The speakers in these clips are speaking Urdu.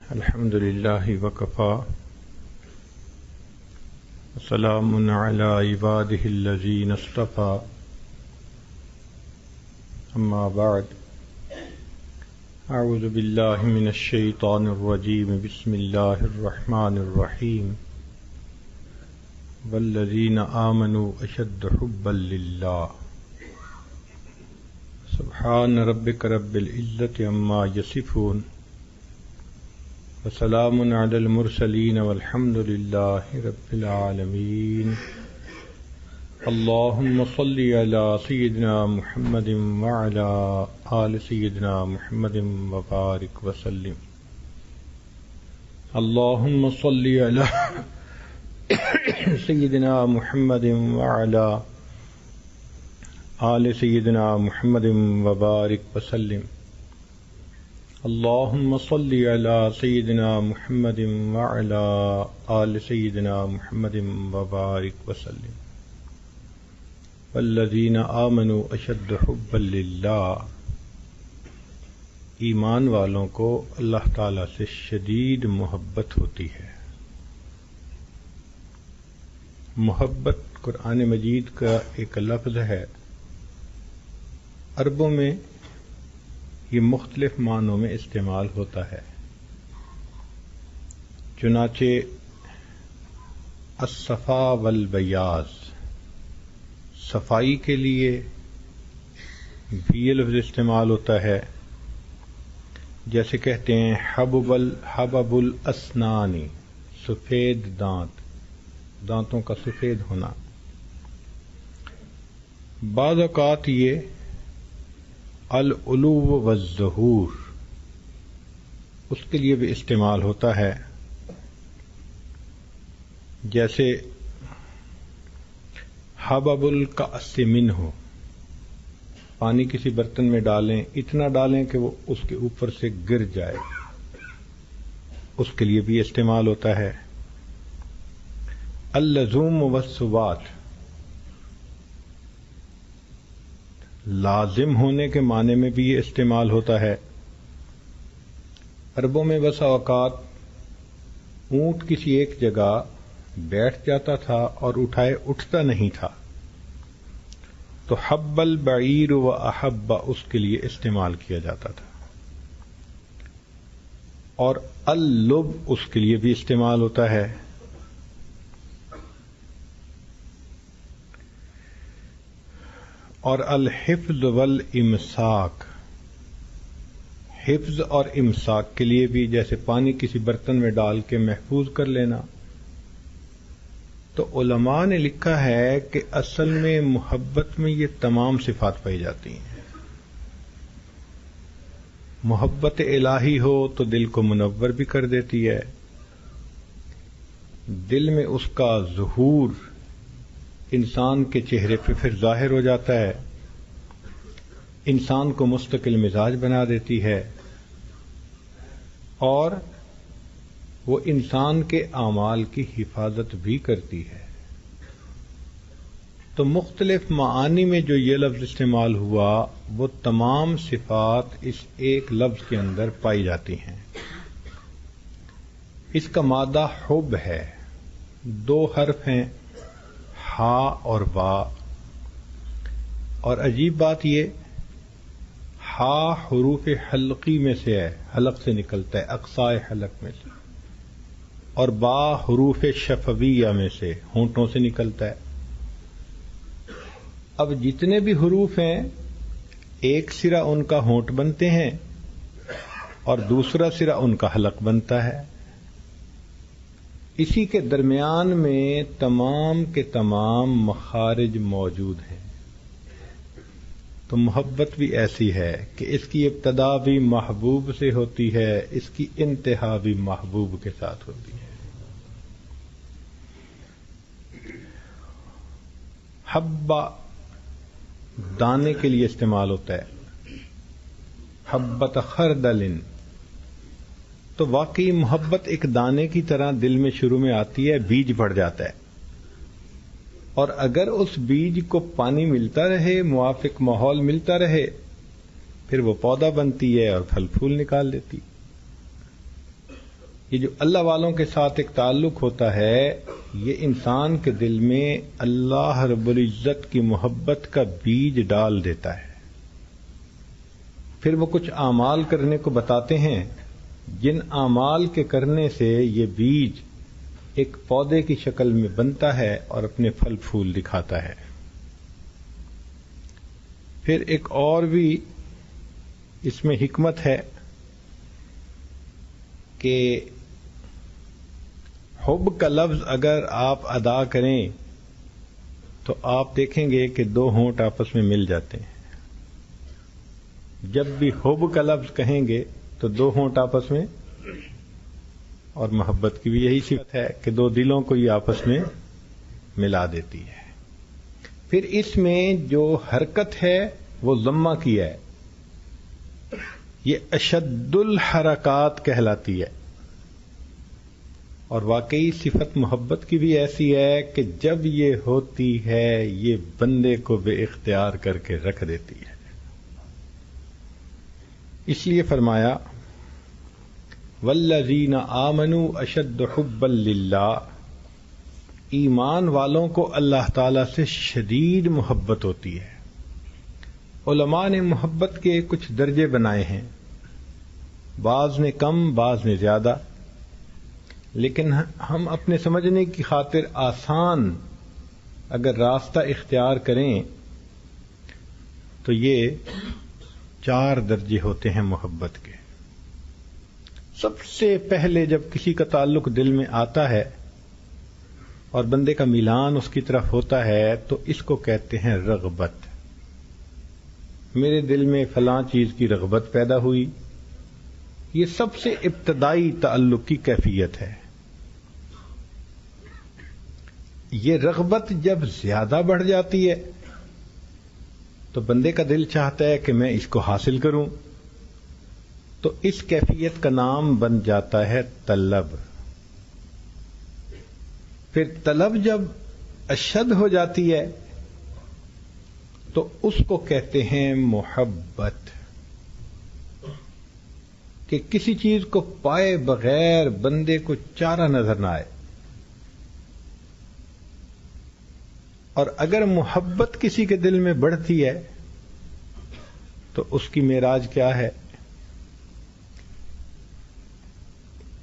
الحمد لله وكفى وسلام على عباده الذين اصطفى أما بعد أعوذ بالله من الشيطان الرجيم بسم الله الرحمن الرحيم والذين آمنوا أشد حبا لله سبحان ربك رب العزة عما يصفون وسلام على المرسلين والحمد لله رب العالمين اللهم صل على سيدنا محمد وعلى آل سيدنا محمد وبارك وسلم اللهم صل على سيدنا محمد وعلى آل سيدنا محمد وبارك وسلم اللهم صل على سيدنا محمد وعلى آل سيدنا محمد وبارك وسلم والذين آمنوا أشد حبا لله ایمان والوں کو اللہ تعالی سے شدید محبت ہوتی ہے۔ محبت قرآن مجید کا ایک لفظ ہے، عربوں میں یہ مختلف معنوں میں استعمال ہوتا ہے، چنانچہ الصفا والبیاض، صفائی کے لیے بھی یہ لفظ استعمال ہوتا ہے، جیسے کہتے ہیں حبب الاسنانی، سفید دانت، دانتوں کا سفید ہونا۔ بعض اوقات یہ العلو والظہور اس کے لیے بھی استعمال ہوتا ہے، جیسے حبب الکأس منہ، پانی کسی برتن میں ڈالیں، اتنا ڈالیں کہ وہ اس کے اوپر سے گر جائے، اس کے لیے بھی استعمال ہوتا ہے۔ اللزوم والثبات، لازم ہونے کے معنی میں بھی یہ استعمال ہوتا ہے۔ عربوں میں بسا اوقات اونٹ کسی ایک جگہ بیٹھ جاتا تھا اور اٹھائے اٹھتا نہیں تھا، تو حب البعیر و احب اس کے لیے استعمال کیا جاتا تھا، اور اللب اس کے لیے بھی استعمال ہوتا ہے۔ اور الحفظ والامساک، حفظ اور امساک کے لیے بھی، جیسے پانی کسی برتن میں ڈال کے محفوظ کر لینا۔ تو علماء نے لکھا ہے کہ اصل میں محبت میں یہ تمام صفات پائی جاتی ہیں۔ محبت الہی ہو تو دل کو منور بھی کر دیتی ہے، دل میں اس کا ظہور انسان کے چہرے پہ پھر ظاہر ہو جاتا ہے، انسان کو مستقل مزاج بنا دیتی ہے، اور وہ انسان کے اعمال کی حفاظت بھی کرتی ہے۔ تو مختلف معانی میں جو یہ لفظ استعمال ہوا، وہ تمام صفات اس ایک لفظ کے اندر پائی جاتی ہیں۔ اس کا مادہ حب ہے، دو حرف ہیں، ہا اور با، اور عجیب بات یہ، ہا حروف حلقی میں سے ہے، حلق سے نکلتا ہے، اقصائے حلق میں سے، اور با حروف شفویہ میں سے، ہونٹوں سے نکلتا ہے۔ اب جتنے بھی حروف ہیں، ایک سرا ان کا ہونٹ بنتے ہیں اور دوسرا سرا ان کا حلق بنتا ہے، اسی کے درمیان میں تمام کے تمام مخارج موجود ہیں۔ تو محبت بھی ایسی ہے کہ اس کی ابتدا بھی محبوب سے ہوتی ہے، اس کی انتہا بھی محبوب کے ساتھ ہوتی ہے۔ حبہ دانے کے لیے استعمال ہوتا ہے، حبۃ خردل، تو واقعی محبت ایک دانے کی طرح دل میں شروع میں آتی ہے، بیج پڑ جاتا ہے، اور اگر اس بیج کو پانی ملتا رہے، موافق ماحول ملتا رہے، پھر وہ پودا بنتی ہے اور پھل پھول نکال دیتی۔ یہ جو اللہ والوں کے ساتھ ایک تعلق ہوتا ہے، یہ انسان کے دل میں اللہ رب العزت کی محبت کا بیج ڈال دیتا ہے۔ پھر وہ کچھ اعمال کرنے کو بتاتے ہیں، جن اعمال کے کرنے سے یہ بیج ایک پودے کی شکل میں بنتا ہے اور اپنے پھل پھول دکھاتا ہے۔ پھر ایک اور بھی اس میں حکمت ہے کہ حب کا لفظ اگر آپ ادا کریں تو آپ دیکھیں گے کہ دو ہونٹ آپس میں مل جاتے ہیں۔ جب بھی حب کا لفظ کہیں گے تو دو ہونٹ آپس میں، اور محبت کی بھی یہی صفت ہے کہ دو دلوں کو یہ آپس میں ملا دیتی ہے۔ پھر اس میں جو حرکت ہے وہ ضمہ کی ہے، یہ اشد الحرکات کہلاتی ہے، اور واقعی صفت محبت کی بھی ایسی ہے کہ جب یہ ہوتی ہے یہ بندے کو بے اختیار کر کے رکھ دیتی ہے۔ اس لیے فرمایا والذین آمنوا اشد حبا للہ، ایمان والوں کو اللہ تعالی سے شدید محبت ہوتی ہے۔ علماء نے محبت کے کچھ درجے بنائے ہیں، بعض نے کم بعض نے زیادہ، لیکن ہم اپنے سمجھنے کی خاطر آسان اگر راستہ اختیار کریں تو یہ 4 درجے ہوتے ہیں محبت کے۔ سب سے پہلے جب کسی کا تعلق دل میں آتا ہے اور بندے کا میلان اس کی طرف ہوتا ہے تو اس کو کہتے ہیں رغبت۔ میرے دل میں فلاں چیز کی رغبت پیدا ہوئی، یہ سب سے ابتدائی تعلق کی کیفیت ہے۔ یہ رغبت جب زیادہ بڑھ جاتی ہے تو بندے کا دل چاہتا ہے کہ میں اس کو حاصل کروں، تو اس کیفیت کا نام بن جاتا ہے طلب۔ پھر طلب جب اشد ہو جاتی ہے تو اس کو کہتے ہیں محبت، کہ کسی چیز کو پائے بغیر بندے کو چارہ نظر نہ آئے۔ اور اگر محبت کسی کے دل میں بڑھتی ہے تو اس کی معراج کیا ہے؟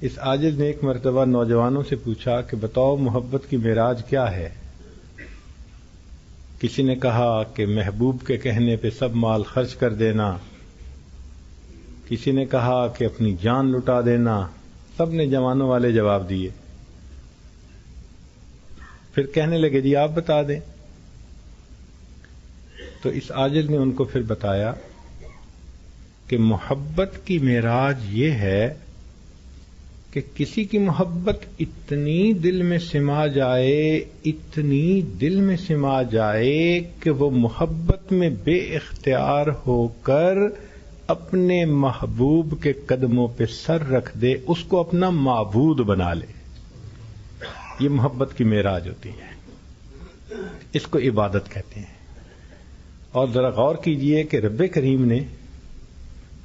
اس عاجز نے ایک مرتبہ نوجوانوں سے پوچھا کہ بتاؤ محبت کی معراج کیا ہے؟ کسی نے کہا کہ محبوب کے کہنے پہ سب مال خرچ کر دینا، کسی نے کہا کہ اپنی جان لٹا دینا، سب نے جوانوں والے جواب دیے۔ پھر کہنے لگے جی آپ بتا دیں۔ تو اس عاجز نے ان کو پھر بتایا کہ محبت کی معراج یہ ہے کہ کسی کی محبت اتنی دل میں سما جائے، اتنی دل میں سما جائے کہ وہ محبت میں بے اختیار ہو کر اپنے محبوب کے قدموں پہ سر رکھ دے، اس کو اپنا معبود بنا لے۔ یہ محبت کی معراج ہوتی ہے، اس کو عبادت کہتے ہیں۔ اور ذرا غور کیجئے کہ رب کریم نے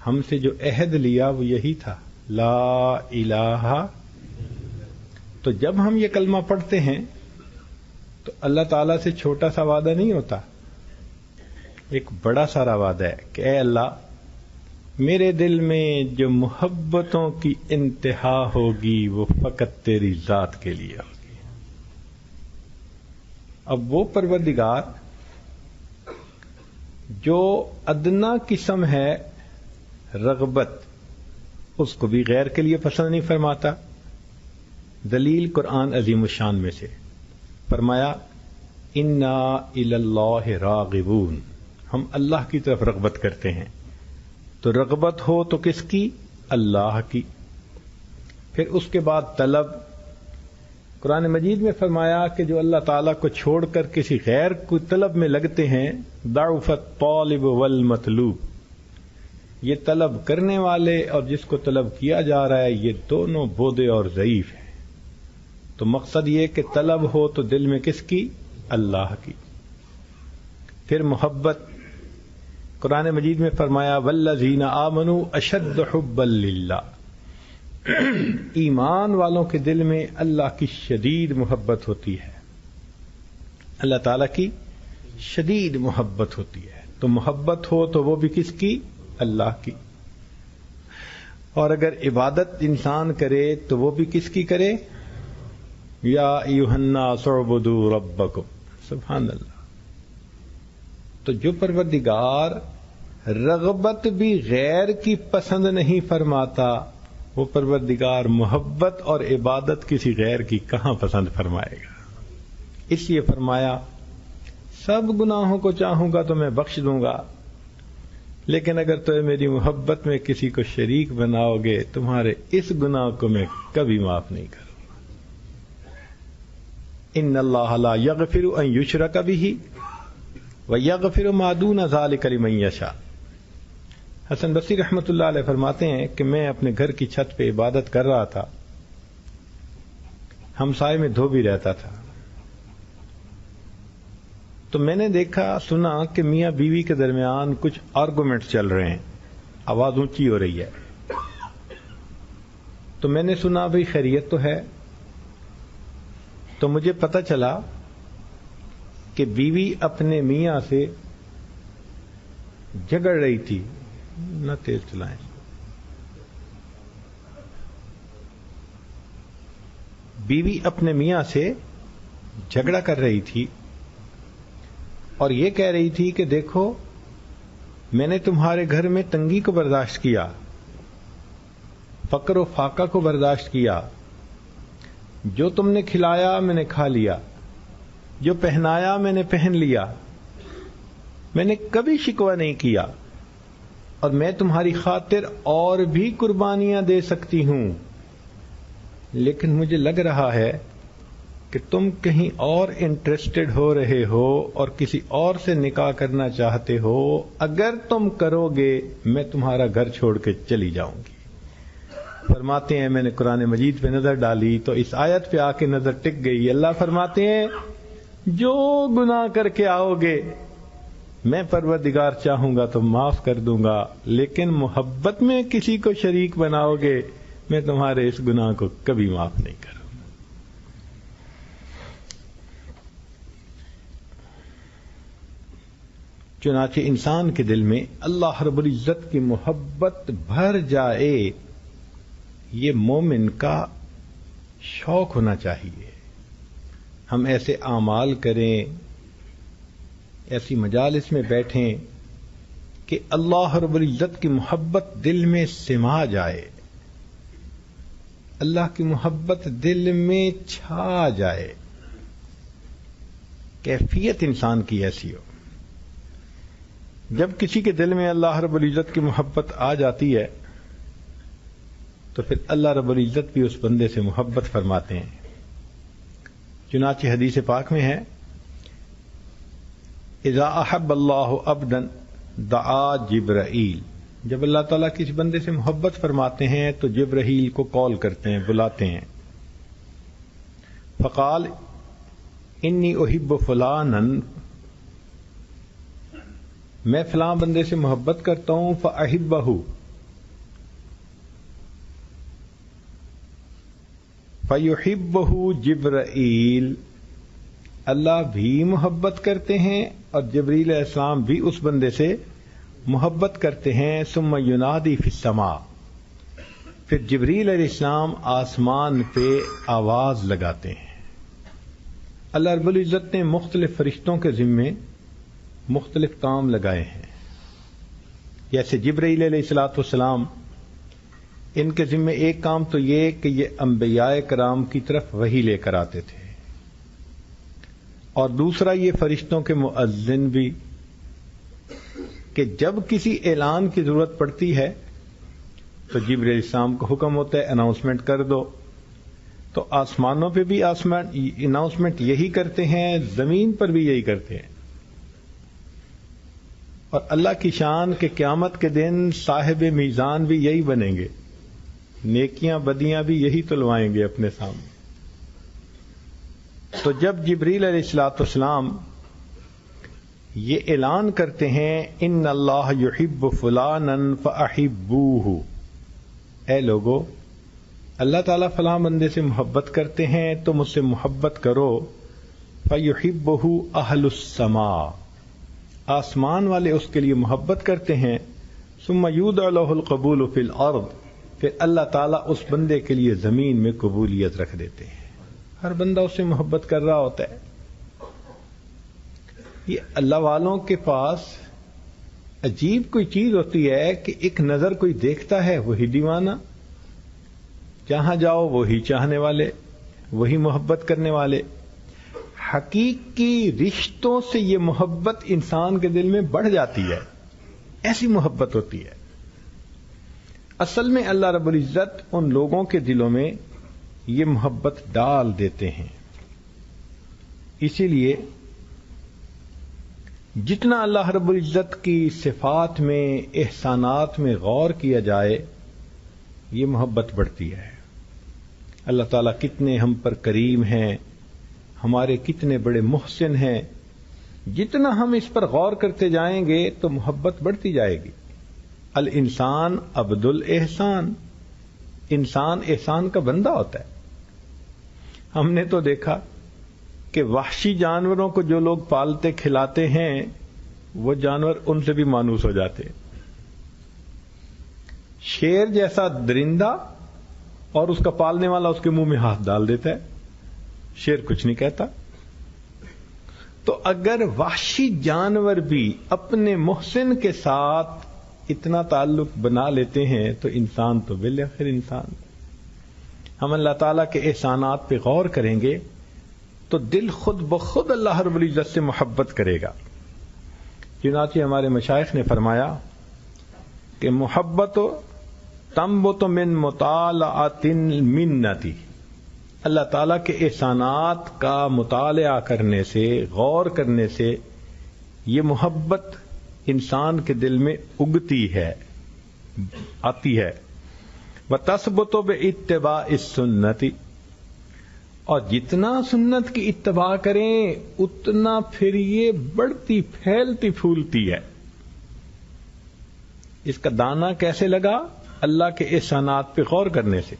ہم سے جو عہد لیا وہ یہی تھا، لا الہ۔ تو جب ہم یہ کلمہ پڑھتے ہیں تو اللہ تعالیٰ سے چھوٹا سا وعدہ نہیں ہوتا، ایک بڑا سارا وعدہ ہے کہ اے اللہ میرے دل میں جو محبتوں کی انتہا ہوگی وہ فقط تیری ذات کے لیے ہوگی۔ اب وہ پروردگار جو ادنا قسم ہے رغبت، اس کو بھی غیر کے لیے پسند نہیں فرماتا۔ دلیل قرآن عظیم الشان میں سے فرمایا انا الی اللہ راغبون، ہم اللہ کی طرف رغبت کرتے ہیں۔ تو رغبت ہو تو کس کی؟ اللہ کی۔ پھر اس کے بعد طلب، قرآن مجید میں فرمایا کہ جو اللہ تعالیٰ کو چھوڑ کر کسی غیر کو طلب میں لگتے ہیں، ضعف الطالب والمطلوب، یہ طلب کرنے والے اور جس کو طلب کیا جا رہا ہے یہ دونوں بودے اور ضعیف ہیں۔ تو مقصد یہ کہ طلب ہو تو دل میں کس کی؟ اللہ کی۔ پھر محبت، قرآن مجید میں فرمایا والذین آمنوا اشد حبا للہ، ایمان والوں کے دل میں اللہ کی شدید محبت ہوتی ہے، اللہ تعالیٰ کی شدید محبت ہوتی ہے. تو محبت ہو تو وہ بھی کس کی؟ اللہ کی. اور اگر عبادت انسان کرے تو وہ بھی کس کی کرے؟ یا ایھا الناس اعبدوا ربکم. سبحان اللہ. تو جو پروردگار رغبت بھی غیر کی پسند نہیں فرماتا، وہ پروردگار محبت اور عبادت کسی غیر کی کہاں پسند فرمائے گا؟ اس لیے فرمایا سب گناہوں کو چاہوں گا تو میں بخش دوں گا، لیکن اگر تمہیں میری محبت میں کسی کو شریک بناؤ گے تمہارے اس گناہ کو میں کبھی معاف نہیں کروں گا. ان اللہ لا یغفر ان یشرک بہ ویغفر ما دون ذلک لمن یشاء. حسن بصری رحمۃ اللہ علیہ فرماتے ہیں کہ میں اپنے گھر کی چھت پہ عبادت کر رہا تھا، ہمسائے میں دھوبی رہتا تھا، تو میں نے دیکھا سنا کہ میاں بیوی کے درمیان کچھ آرگومنٹ چل رہے ہیں، آواز اونچی ہو رہی ہے. تو میں نے سنا بھئی خیریت تو ہے. تو مجھے پتہ چلا کہ بیوی اپنے میاں سے جھگڑ رہی تھی. نہ تیز چلائیں. بیوی اپنے میاں سے جھگڑا کر رہی تھی اور یہ کہہ رہی تھی کہ دیکھو میں نے تمہارے گھر میں تنگی کو برداشت کیا، فقر و فاقہ کو برداشت کیا، جو تم نے کھلایا میں نے کھا لیا، جو پہنایا میں نے پہن لیا، میں نے کبھی شکوہ نہیں کیا، اور میں تمہاری خاطر اور بھی قربانیاں دے سکتی ہوں، لیکن مجھے لگ رہا ہے کہ تم کہیں اور انٹرسٹڈ ہو رہے ہو اور کسی اور سے نکاح کرنا چاہتے ہو. اگر تم کرو گے میں تمہارا گھر چھوڑ کے چلی جاؤں گی. فرماتے ہیں میں نے قرآن مجید پہ نظر ڈالی تو اس آیت پہ آ کے نظر ٹک گئی. اللہ فرماتے ہیں جو گناہ کر کے آؤ گے میں پروردگار چاہوں گا تو معاف کر دوں گا، لیکن محبت میں کسی کو شریک بناؤ گے میں تمہارے اس گناہ کو کبھی معاف نہیں کروں. چنانچہ انسان کے دل میں اللہ رب العزت کی محبت بھر جائے، یہ مومن کا شوق ہونا چاہیے. ہم ایسے اعمال کریں، ایسی مجالس میں بیٹھیں کہ اللہ رب العزت کی محبت دل میں سما جائے، اللہ کی محبت دل میں چھا جائے. کیفیت انسان کی ایسی ہو. جب کسی کے دل میں اللہ رب العزت کی محبت آ جاتی ہے تو پھر اللہ رب العزت بھی اس بندے سے محبت فرماتے ہیں. چنانچہ حدیث پاک میں ہے اذا احب اللہ عبدا دعا جبرائیل. جب اللہ تعالیٰ کسی بندے سے محبت فرماتے ہیں تو جبرائیل کو کال کرتے ہیں، بلاتے ہیں. فقال انی احب فلانا، میں فلاں بندے سے محبت کرتا ہوں، فاحبہ، فیحبہ جبرائیل، اللہ بھی محبت کرتے ہیں اور جبریل علیہ السلام بھی اس بندے سے محبت کرتے ہیں. ثم ینادی فی السماء، پھر جبریل علیہ السلام آسمان پہ آواز لگاتے ہیں. اللہ رب العزت نے مختلف فرشتوں کے ذمے مختلف کام لگائے ہیں. جیسے جبرائیل علیہ الصلوۃ والسلام، ان کے ذمے ایک کام تو یہ کہ یہ انبیاء کرام کی طرف وحی لے کر آتے تھے، اور دوسرا یہ فرشتوں کے مؤذن بھی، کہ جب کسی اعلان کی ضرورت پڑتی ہے تو جبرائیل علیہ السلام کو حکم ہوتا ہے اناؤنسمنٹ کر دو. تو آسمانوں پہ بھی اناؤنسمنٹ یہی کرتے ہیں، زمین پر بھی یہی کرتے ہیں. اور اللہ کی شان کہ قیامت کے دن صاحب میزان بھی یہی بنیں گے، نیکیاں بدیاں بھی یہی تلوائیں گے اپنے سامنے. تو جب جبریل علیہ الصلوۃ والسلام یہ اعلان کرتے ہیں ان اللہ یحب فلانا فاحبوہ، اے لوگو اللہ تعالیٰ فلاں بندے سے محبت کرتے ہیں تو مجھ سے محبت کرو، فَيُحِبُّهُ أَهْلُ السَّمَاءِ، آسمان والے اس کے لیے محبت کرتے ہیں، ثُمَّ يُودَعُ لَهُ الْقَبُولُ فِي الْأَرْضِ، پھر اللہ تعالیٰ اس بندے کے لیے زمین میں قبولیت رکھ دیتے ہیں۔ ہر بندہ اس سے محبت کر رہا ہوتا ہے۔ یہ اللہ والوں کے پاس عجیب کوئی چیز ہوتی ہے کہ ایک نظر کوئی دیکھتا ہے وہی دیوانہ، جہاں جاؤ وہی چاہنے والے، وہی محبت کرنے والے۔ حقیقی رشتوں سے یہ محبت انسان کے دل میں بڑھ جاتی ہے، ایسی محبت ہوتی ہے۔ اصل میں اللہ رب العزت ان لوگوں کے دلوں میں یہ محبت ڈال دیتے ہیں۔ اسی لیے جتنا اللہ رب العزت کی صفات میں، احسانات میں غور کیا جائے، یہ محبت بڑھتی ہے۔ اللہ تعالیٰ کتنے ہم پر کریم ہیں، ہمارے کتنے بڑے محسن ہیں، جتنا ہم اس پر غور کرتے جائیں گے تو محبت بڑھتی جائے گی۔ الانسان عبد الاحسان، انسان احسان کا بندہ ہوتا ہے۔ ہم نے تو دیکھا کہ وحشی جانوروں کو جو لوگ پالتے کھلاتے ہیں وہ جانور ان سے بھی مانوس ہو جاتے ہیں۔ شیر جیسا درندہ اور اس کا پالنے والا اس کے منہ میں ہاتھ ڈال دیتا ہے، شیر کچھ نہیں کہتا۔ تو اگر وحشی جانور بھی اپنے محسن کے ساتھ اتنا تعلق بنا لیتے ہیں تو انسان تو بالآخر انسان۔ ہم اللہ تعالیٰ کے احسانات پہ غور کریں گے تو دل خود بخود اللہ رب العزت سے محبت کرے گا۔ چنانچہ ہمارے مشائخ نے فرمایا کہ محبت تنبت من مطالعۃ المنۃ، اللہ تعالیٰ کے احسانات کا مطالعہ کرنے سے، غور کرنے سے یہ محبت انسان کے دل میں اگتی ہے، آتی ہے۔ وَتَثْبُتُ بِاتِّبَاعِ السُّنَّةِ، اور جتنا سنت کی اتباع کریں اتنا پھر یہ بڑھتی پھیلتی پھولتی ہے۔ اس کا دانہ کیسے لگا؟ اللہ کے احسانات پہ غور کرنے سے۔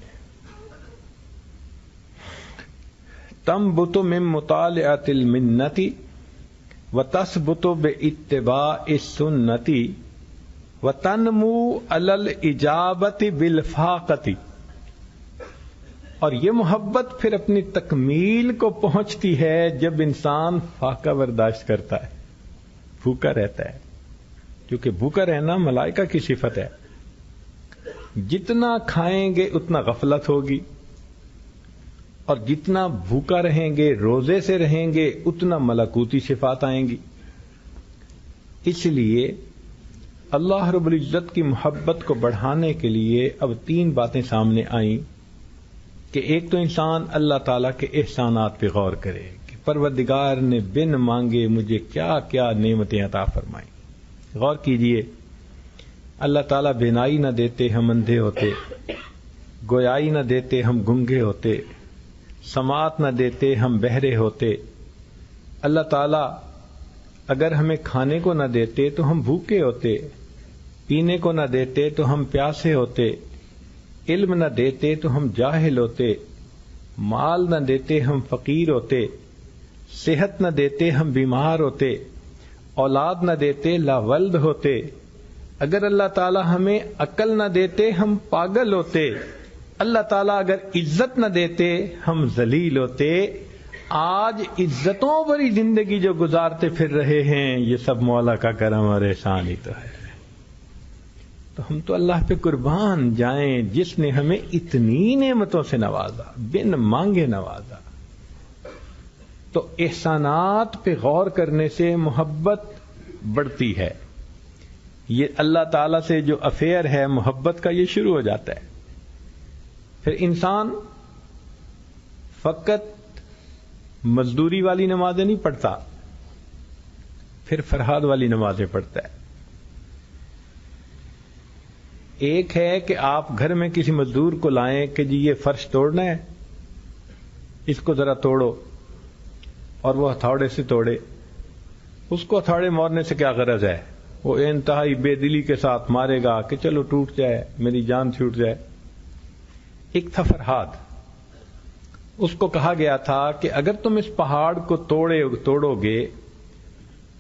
تنبت من مطالعۃ المنۃ وتثبت باتباع السنۃ وتنمو علی الاجابۃ بالفاقۃ، اور یہ محبت پھر اپنی تکمیل کو پہنچتی ہے جب انسان فاقہ برداشت کرتا ہے، بھوکا رہتا ہے، کیونکہ بھوکا رہنا ملائکہ کی صفت ہے۔ جتنا کھائیں گے اتنا غفلت ہوگی، اور جتنا بھوکا رہیں گے، روزے سے رہیں گے، اتنا ملکوتی صفات آئیں گی۔ اس لیے اللہ رب العزت کی محبت کو بڑھانے کے لیے اب 3 باتیں سامنے آئیں کہ ایک تو انسان اللہ تعالیٰ کے احسانات پہ غور کرے کہ پروردگار نے بن مانگے مجھے کیا کیا نعمتیں عطا فرمائیں۔ غور کیجئے، اللہ تعالیٰ بینائی نہ دیتے ہم اندھے ہوتے، گویائی نہ دیتے ہم گنگے ہوتے، سماعت نہ دیتے ہم بہرے ہوتے۔ اللہ تعالیٰ اگر ہمیں کھانے کو نہ دیتے تو ہم بھوکے ہوتے، پینے کو نہ دیتے تو ہم پیاسے ہوتے، علم نہ دیتے تو ہم جاہل ہوتے، مال نہ دیتے ہم فقیر ہوتے، صحت نہ دیتے ہم بیمار ہوتے، اولاد نہ دیتے لاولد ہوتے۔ اگر اللہ تعالیٰ ہمیں عقل نہ دیتے ہم پاگل ہوتے، اللہ تعالیٰ اگر عزت نہ دیتے ہم ذلیل ہوتے۔ آج عزتوں بھری زندگی جو گزارتے پھر رہے ہیں یہ سب مولا کا کرم اور احسان ہی تو ہے۔ تو ہم تو اللہ پہ قربان جائیں جس نے ہمیں اتنی نعمتوں سے نوازا، بن مانگے نوازا۔ تو احسانات پہ غور کرنے سے محبت بڑھتی ہے۔ یہ اللہ تعالیٰ سے جو افیئر ہے محبت کا، یہ شروع ہو جاتا ہے۔ پھر انسان فقط مزدوری والی نمازیں نہیں پڑھتا، پھر فرحاد والی نمازیں پڑھتا ہے۔ ایک ہے کہ آپ گھر میں کسی مزدور کو لائیں کہ جی یہ فرش توڑنا ہے، اس کو ذرا توڑو، اور وہ ہتھوڑے سے توڑے۔ اس کو ہتھوڑے مارنے سے کیا غرض ہے؟ وہ انتہائی بے دلی کے ساتھ مارے گا کہ چلو ٹوٹ جائے، میری جان چھوٹ جائے۔ ایک تھا فرحاد. اس کو کہا گیا تھا کہ اگر تم اس پہاڑ کو توڑو گے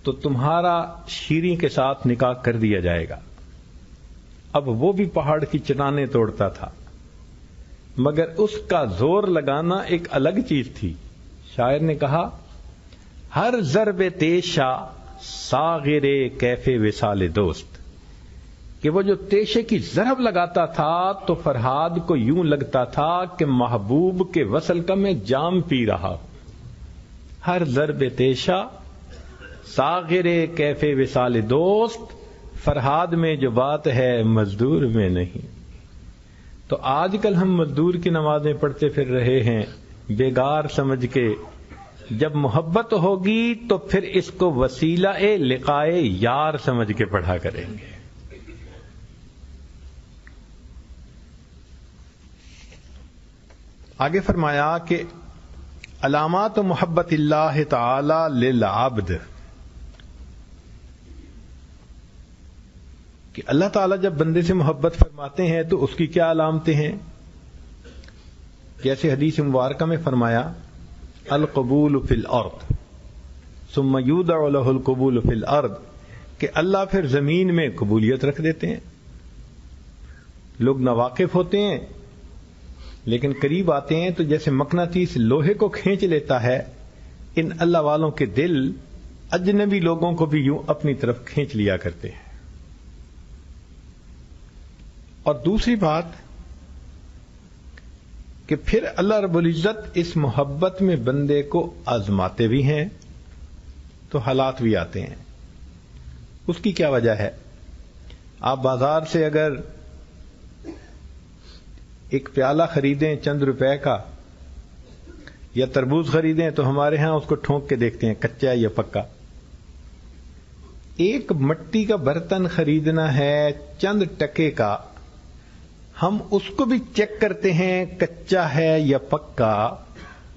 تو تمہارا شیریں کے ساتھ نکاح کر دیا جائے گا. اب وہ بھی پہاڑ کی چٹانیں توڑتا تھا، مگر اس کا زور لگانا ایک الگ چیز تھی. شاعر نے کہا ہر ضرب تیشا ساغر کیف وصال دوست، کہ وہ جو تیشے کی ضرب لگاتا تھا تو فرحاد کو یوں لگتا تھا کہ محبوب کے وصل کا میں جام پی رہا ہوں. ہر ضرب تیشا ساغر کیف وصال دوست، فرحاد میں جو بات ہے مزدور میں نہیں. تو آج کل ہم مزدور کی نمازیں پڑھتے پھر رہے ہیں بیگار سمجھ کے. جب محبت ہوگی تو پھر اس کو وسیلہ لقائے یار سمجھ کے پڑھا کریں گے. آگے فرمایا کہ علامات محبت اللہ تعالی للعبد، کہ اللہ تعالیٰ جب بندے سے محبت فرماتے ہیں تو اس کی کیا علامتیں ہیں. جیسے حدیث مبارکہ میں فرمایا القبول فی الارض ثم یودع له القبول فی الارض، کہ اللہ پھر زمین میں قبولیت رکھ دیتے ہیں. لوگ ناواقف ہوتے ہیں لیکن قریب آتے ہیں تو جیسے مقناطیس لوہے کو کھینچ لیتا ہے، ان اللہ والوں کے دل اجنبی لوگوں کو بھی یوں اپنی طرف کھینچ لیا کرتے ہیں. اور دوسری بات کہ پھر اللہ رب العزت اس محبت میں بندے کو آزماتے بھی ہیں تو حالات بھی آتے ہیں. اس کی کیا وجہ ہے؟ آپ بازار سے اگر ایک پیالہ خریدیں چند روپے کا یا تربوز خریدیں تو ہمارے ہاں اس کو ٹھونک کے دیکھتے ہیں کچا یا پکا. ایک مٹی کا برتن خریدنا ہے چند ٹکے کا، ہم اس کو بھی چیک کرتے ہیں کچا ہے یا پکا.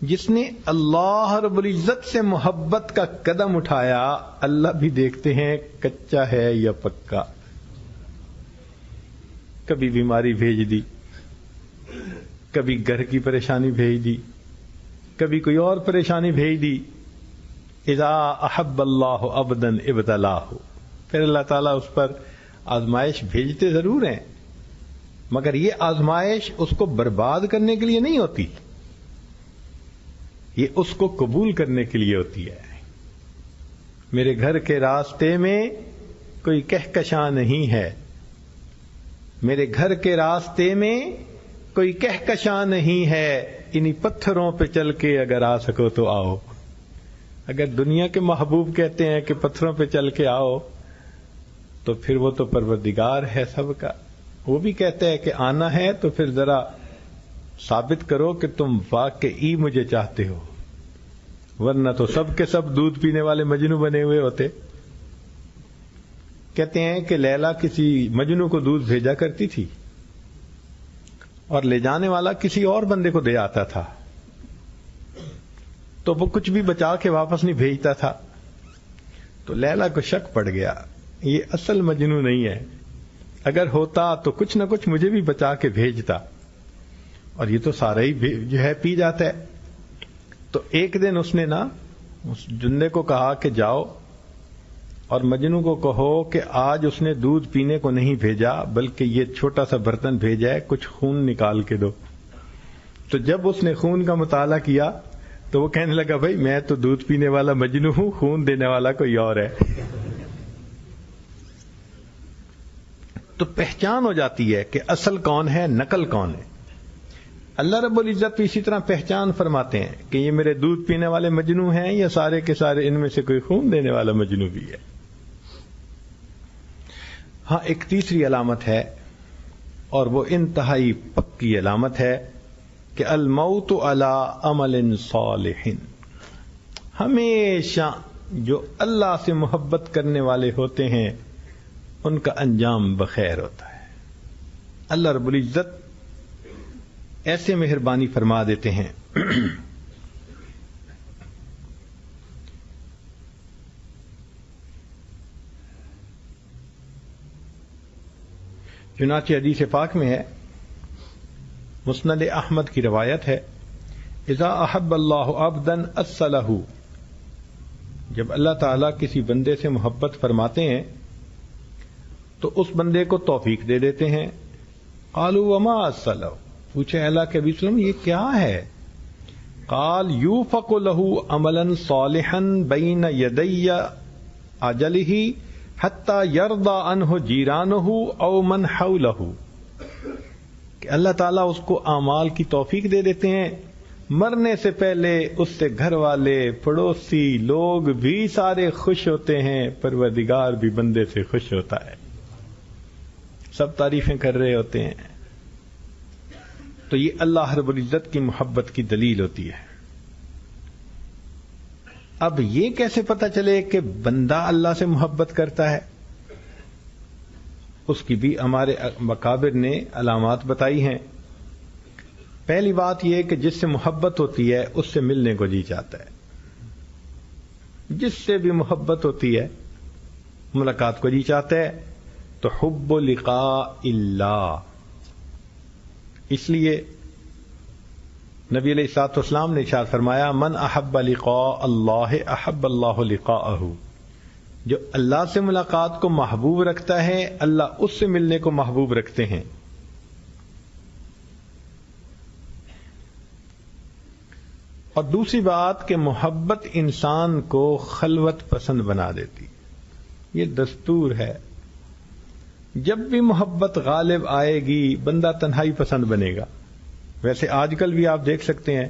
جس نے اللہ رب العزت سے محبت کا قدم اٹھایا اللہ بھی دیکھتے ہیں کچا ہے یا پکا. کبھی بیماری بھیج دی، کبھی گھر کی پریشانی بھیج دی، کبھی کوئی اور پریشانی بھیج دی. اذا احب اللہ عبدا ابتلاہ، پھر اللہ تعالیٰ اس پر آزمائش بھیجتے ضرور ہیں، مگر یہ آزمائش اس کو برباد کرنے کے لیے نہیں ہوتی، یہ اس کو قبول کرنے کے لیے ہوتی ہے. میرے گھر کے راستے میں کوئی کہکشاں نہیں ہے، میرے گھر کے راستے میں کوئی کہکشاں نہیں ہے، انہی پتھروں پہ چل کے اگر آ سکو تو آؤ. اگر دنیا کے محبوب کہتے ہیں کہ پتھروں پہ چل کے آؤ تو پھر وہ تو پروردگار ہے سب کا، وہ بھی کہتے ہیں کہ آنا ہے تو پھر ذرا ثابت کرو کہ تم واقعی مجھے چاہتے ہو، ورنہ تو سب کے سب دودھ پینے والے مجنو بنے ہوئے ہوتے. کہتے ہیں کہ لیلا کسی مجنو کو دودھ بھیجا کرتی تھی اور لے جانے والا کسی اور بندے کو دے آتا تھا، تو وہ کچھ بھی بچا کے واپس نہیں بھیجتا تھا. تو لیلا کو شک پڑ گیا یہ اصل مجنو نہیں ہے، اگر ہوتا تو کچھ نہ کچھ مجھے بھی بچا کے بھیجتا، اور یہ تو سارا ہی جو ہے پی جاتا ہے. تو ایک دن اس نے نا اس جندے کو کہا کہ جاؤ اور مجنو کو کہو کہ آج اس نے دودھ پینے کو نہیں بھیجا بلکہ یہ چھوٹا سا برتن بھیجا ہے، کچھ خون نکال کے دو. تو جب اس نے خون کا مطالعہ کیا تو وہ کہنے لگا بھائی میں تو دودھ پینے والا مجنو ہوں، خون دینے والا کوئی اور ہے. تو پہچان ہو جاتی ہے کہ اصل کون ہے نقل کون ہے. اللہ رب العزت بھی اسی طرح پہچان فرماتے ہیں کہ یہ میرے دودھ پینے والے مجنو ہیں یا سارے کے سارے ان میں سے کوئی خون دینے والا مجنو بھی ہے. ہاں ایک تیسری علامت ہے اور وہ انتہائی پکی علامت ہے کہ الموت علی عمل صالح، ہمیشہ جو اللہ سے محبت کرنے والے ہوتے ہیں ان کا انجام بخیر ہوتا ہے. اللہ رب العزت ایسے مہربانی فرما دیتے ہیں. چنانچہ حدیث پاک میں ہے مسند احمد کی روایت ہے، اذا احب اللہ عبدا اصلہ، جب اللہ تعالیٰ کسی بندے سے محبت فرماتے ہیں تو اس بندے کو توفیق دے دیتے ہیں۔ قالوا وما اصلہ، پوچھے اللہ کے نبی صلی اللہ علیہ وسلم یہ کیا ہے؟ قال یوفق له عملا صالحا بین یدی اجلہ حتی یرضى عنہ جیرانہ او من حولہ، کہ اللہ تعالیٰ اس کو اعمال کی توفیق دے دیتے ہیں، مرنے سے پہلے اس سے گھر والے، پڑوسی لوگ بھی سارے خوش ہوتے ہیں، پروردگار بھی بندے سے خوش ہوتا ہے، سب تعریفیں کر رہے ہوتے ہیں۔ تو یہ اللہ رب العزت کی محبت کی دلیل ہوتی ہے۔ اب یہ کیسے پتہ چلے کہ بندہ اللہ سے محبت کرتا ہے؟ اس کی بھی ہمارے مکابر نے علامات بتائی ہیں۔ پہلی بات یہ کہ جس سے محبت ہوتی ہے اس سے ملنے کو جی چاہتا ہے، جس سے بھی محبت ہوتی ہے ملاقات کو جی چاہتا ہے، تو حب لقاء اللہ۔ اس لیے نبی علیہ الصلوۃ والسلام نے ارشاد فرمایا، من احب لقاء اللہ احب اللہ لقاءہ، جو اللہ سے ملاقات کو محبوب رکھتا ہے اللہ اس سے ملنے کو محبوب رکھتے ہیں۔ اور دوسری بات کہ محبت انسان کو خلوت پسند بنا دیتی، یہ دستور ہے۔ جب بھی محبت غالب آئے گی بندہ تنہائی پسند بنے گا۔ ویسے آج کل بھی آپ دیکھ سکتے ہیں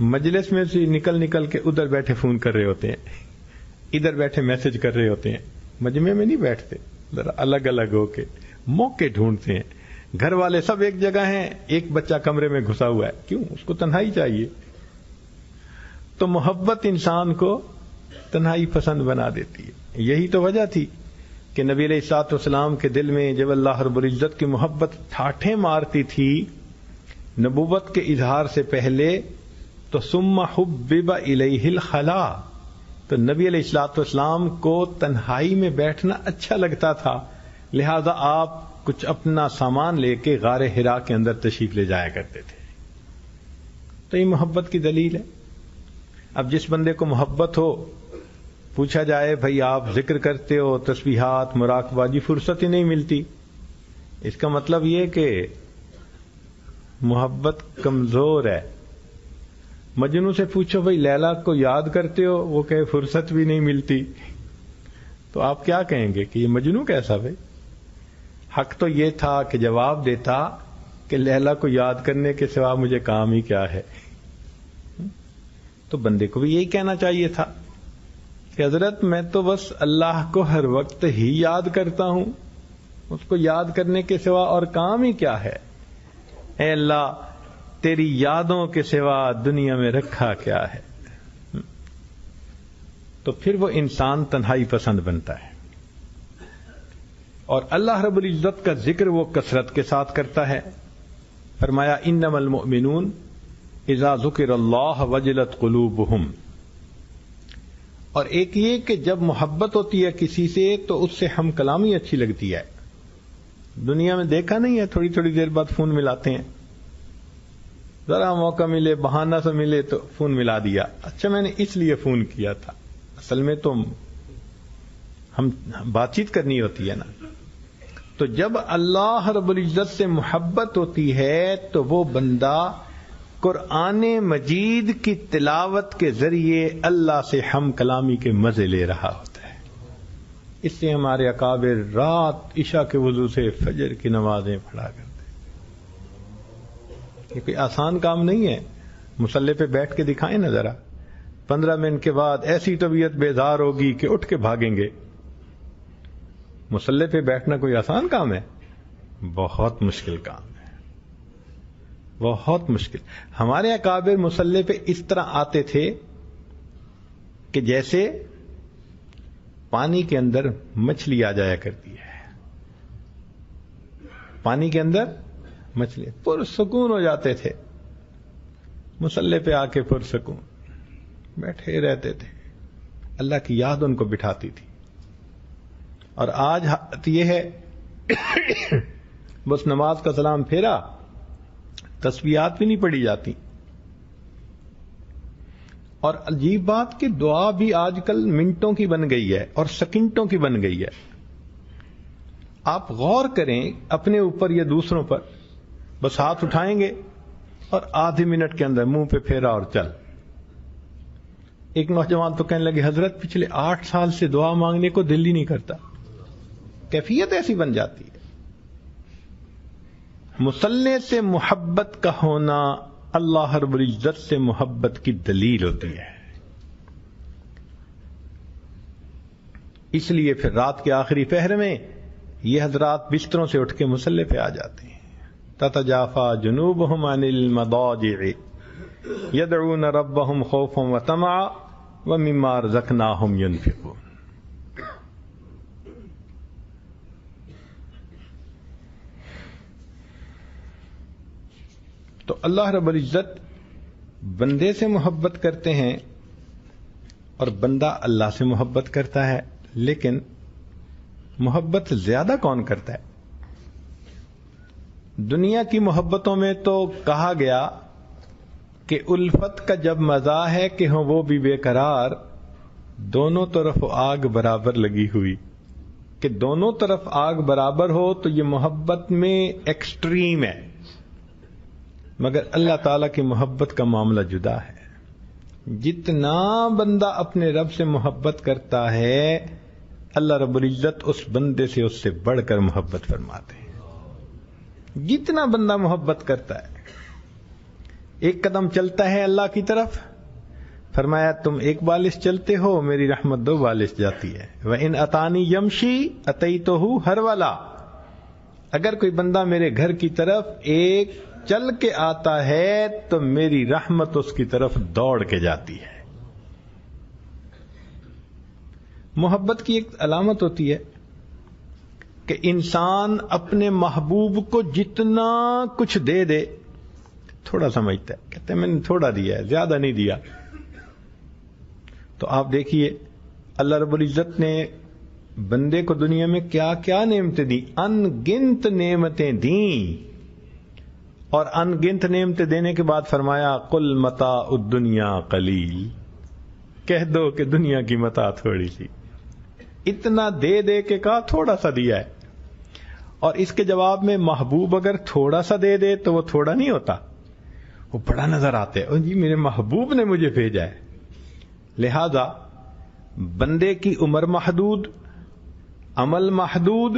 مجلس میں سے نکل کے ادھر بیٹھے فون کر رہے ہوتے ہیں، ادھر بیٹھے میسج کر رہے ہوتے ہیں، مجمع میں نہیں بیٹھتے، ذرا الگ الگ ہو کے موقع ڈھونڈتے ہیں۔ گھر والے سب ایک جگہ ہیں، ایک بچہ کمرے میں گھسا ہوا ہے، کیوں؟ اس کو تنہائی چاہیے۔ تو محبت انسان کو تنہائی پسند بنا دیتی ہے۔ یہی تو وجہ تھی کہ نبی علیہ الصلوۃ والسلام کے دل میں جب اللہ رب العزت کی محبت ٹھاٹھیں مارتی تھی نبوت کے اظہار سے پہلے، تو ثم حبب الیہ الخلا، تو نبی علیہ الصلوۃ والسلام کو تنہائی میں بیٹھنا اچھا لگتا تھا، لہذا آپ کچھ اپنا سامان لے کے غار حرا کے اندر تشریف لے جایا کرتے تھے۔ تو یہ محبت کی دلیل ہے۔ اب جس بندے کو محبت ہو، پوچھا جائے بھائی آپ ذکر کرتے ہو، تسبیحات، مراقبہ، جی فرصت ہی نہیں ملتی، اس کا مطلب یہ کہ محبت کمزور ہے۔ مجنوں سے پوچھو بھائی لیلا کو یاد کرتے ہو، وہ کہے فرصت بھی نہیں ملتی، تو آپ کیا کہیں گے کہ یہ مجنوں کیسا بھائی؟ حق تو یہ تھا کہ جواب دیتا کہ لیلا کو یاد کرنے کے سوا مجھے کام ہی کیا ہے۔ تو بندے کو بھی یہی کہنا چاہیے تھا کہ حضرت میں تو بس اللہ کو ہر وقت ہی یاد کرتا ہوں، اس کو یاد کرنے کے سوا اور کام ہی کیا ہے؟ اے اللہ تیری یادوں کے سوا دنیا میں رکھا کیا ہے؟ تو پھر وہ انسان تنہائی پسند بنتا ہے، اور اللہ رب العزت کا ذکر وہ کثرت کے ساتھ کرتا ہے۔ فرمایا انما المؤمنون اذا ذکر اللہ وجلت قلوبہم۔ اور ایک یہ کہ جب محبت ہوتی ہے کسی سے تو اس سے ہم کلامی اچھی لگتی ہے۔ دنیا میں دیکھا نہیں ہے تھوڑی تھوڑی دیر بعد فون ملاتے ہیں، ذرا موقع ملے، بہانہ سے ملے تو فون ملا دیا، اچھا میں نے اس لیے فون کیا تھا، اصل میں تو ہم بات چیت کرنی ہوتی ہے نا۔ تو جب اللہ رب العزت سے محبت ہوتی ہے تو وہ بندہ قرآن مجید کی تلاوت کے ذریعے اللہ سے ہم کلامی کے مزے لے رہا ہوتا ہے۔ اس سے ہمارے اکابر رات عشاء کے وضو سے فجر کی نمازیں پڑھا کرتے ہیں۔ یہ کوئی آسان کام نہیں ہے، مصلی پہ بیٹھ کے دکھائیں نا ذرا، 15 منٹ کے بعد ایسی طبیعت بیدار ہوگی کہ اٹھ کے بھاگیں گے۔ مصلی پہ بیٹھنا کوئی آسان کام ہے؟ بہت مشکل کام ہے، بہت مشکل۔ ہمارے اکابر مصلی پہ اس طرح آتے تھے کہ جیسے پانی کے اندر مچھلی آ جایا کرتی ہے، پانی کے اندر مچھلی، پرسکون ہو جاتے تھے مصلی پہ آ کے، پرسکون بیٹھے رہتے تھے، اللہ کی یاد ان کو بٹھاتی تھی۔ اور آج حالت یہ ہے بس نماز کا سلام پھیرا، تسبیحات بھی نہیں پڑھی جاتی. اور عجیب بات کہ دعا بھی آج کل منٹوں کی بن گئی ہے اور سیکنڈوں کی بن گئی ہے. آپ غور کریں اپنے اوپر یا دوسروں پر، بس ہاتھ اٹھائیں گے اور آدھے منٹ کے اندر منہ پہ پھیرا اور چل. ایک نوجوان تو کہنے لگے حضرت پچھلے 8 سال سے دعا مانگنے کو دل ہی نہیں کرتا. کیفیت ایسی بن جاتی ہے. مصلی سے محبت کا ہونا اللہ رب العزت سے محبت کی دلیل ہوتی ہے. اس لیے پھر رات کے آخری پہر میں یہ حضرات بستروں سے اٹھ کے مصلی پہ آ جاتے ہیں. تتجافا جنوبہم عن المضاجع یدعون ربہم خوفا وطمعا ومما رزقناہم ینفقون. تو اللہ رب العزت بندے سے محبت کرتے ہیں اور بندہ اللہ سے محبت کرتا ہے. لیکن محبت زیادہ کون کرتا ہے؟ دنیا کی محبتوں میں تو کہا گیا کہ الفت کا جب مزہ ہے کہ ہوں وہ بھی بے قرار، دونوں طرف آگ برابر لگی ہوئی. کہ دونوں طرف آگ برابر ہو تو یہ محبت میں ایکسٹریم ہے. مگر اللہ تعالیٰ کی محبت کا معاملہ جدا ہے. جتنا بندہ اپنے رب سے محبت کرتا ہے اللہ رب العزت اس بندے سے اس سے بڑھ کر محبت فرماتے ہیں. جتنا بندہ محبت کرتا ہے، ایک قدم چلتا ہے اللہ کی طرف، فرمایا تم 1 بالش چلتے ہو میری رحمت 2 بالش جاتی ہے. وَإِنْ أَتَانِي يَمْشِي أَتَيْتُهُ هَرْوَلًا. اگر کوئی بندہ میرے گھر کی طرف ایک چل کے آتا ہے تو میری رحمت اس کی طرف دوڑ کے جاتی ہے. محبت کی ایک علامت ہوتی ہے کہ انسان اپنے محبوب کو جتنا کچھ دے دے تھوڑا سمجھتا ہے. کہتے ہیں میں نے تھوڑا دیا ہے، زیادہ نہیں دیا. تو آپ دیکھیے اللہ رب العزت نے بندے کو دنیا میں کیا کیا نعمتیں دی. ان گنت نعمتیں دیں، اور ان گنت نعمتیں دینے کے بعد فرمایا قل متاع الدنیا قلیل. کہہ دو کہ دنیا کی متاع تھوڑی سی. اتنا دے دے کے کہا تھوڑا سا دیا ہے. اور اس کے جواب میں محبوب اگر تھوڑا سا دے دے تو وہ تھوڑا نہیں ہوتا، وہ بڑا نظر آتا ہے. اور جی میرے محبوب نے مجھے بھیجا ہے. لہذا بندے کی عمر محدود، عمل محدود.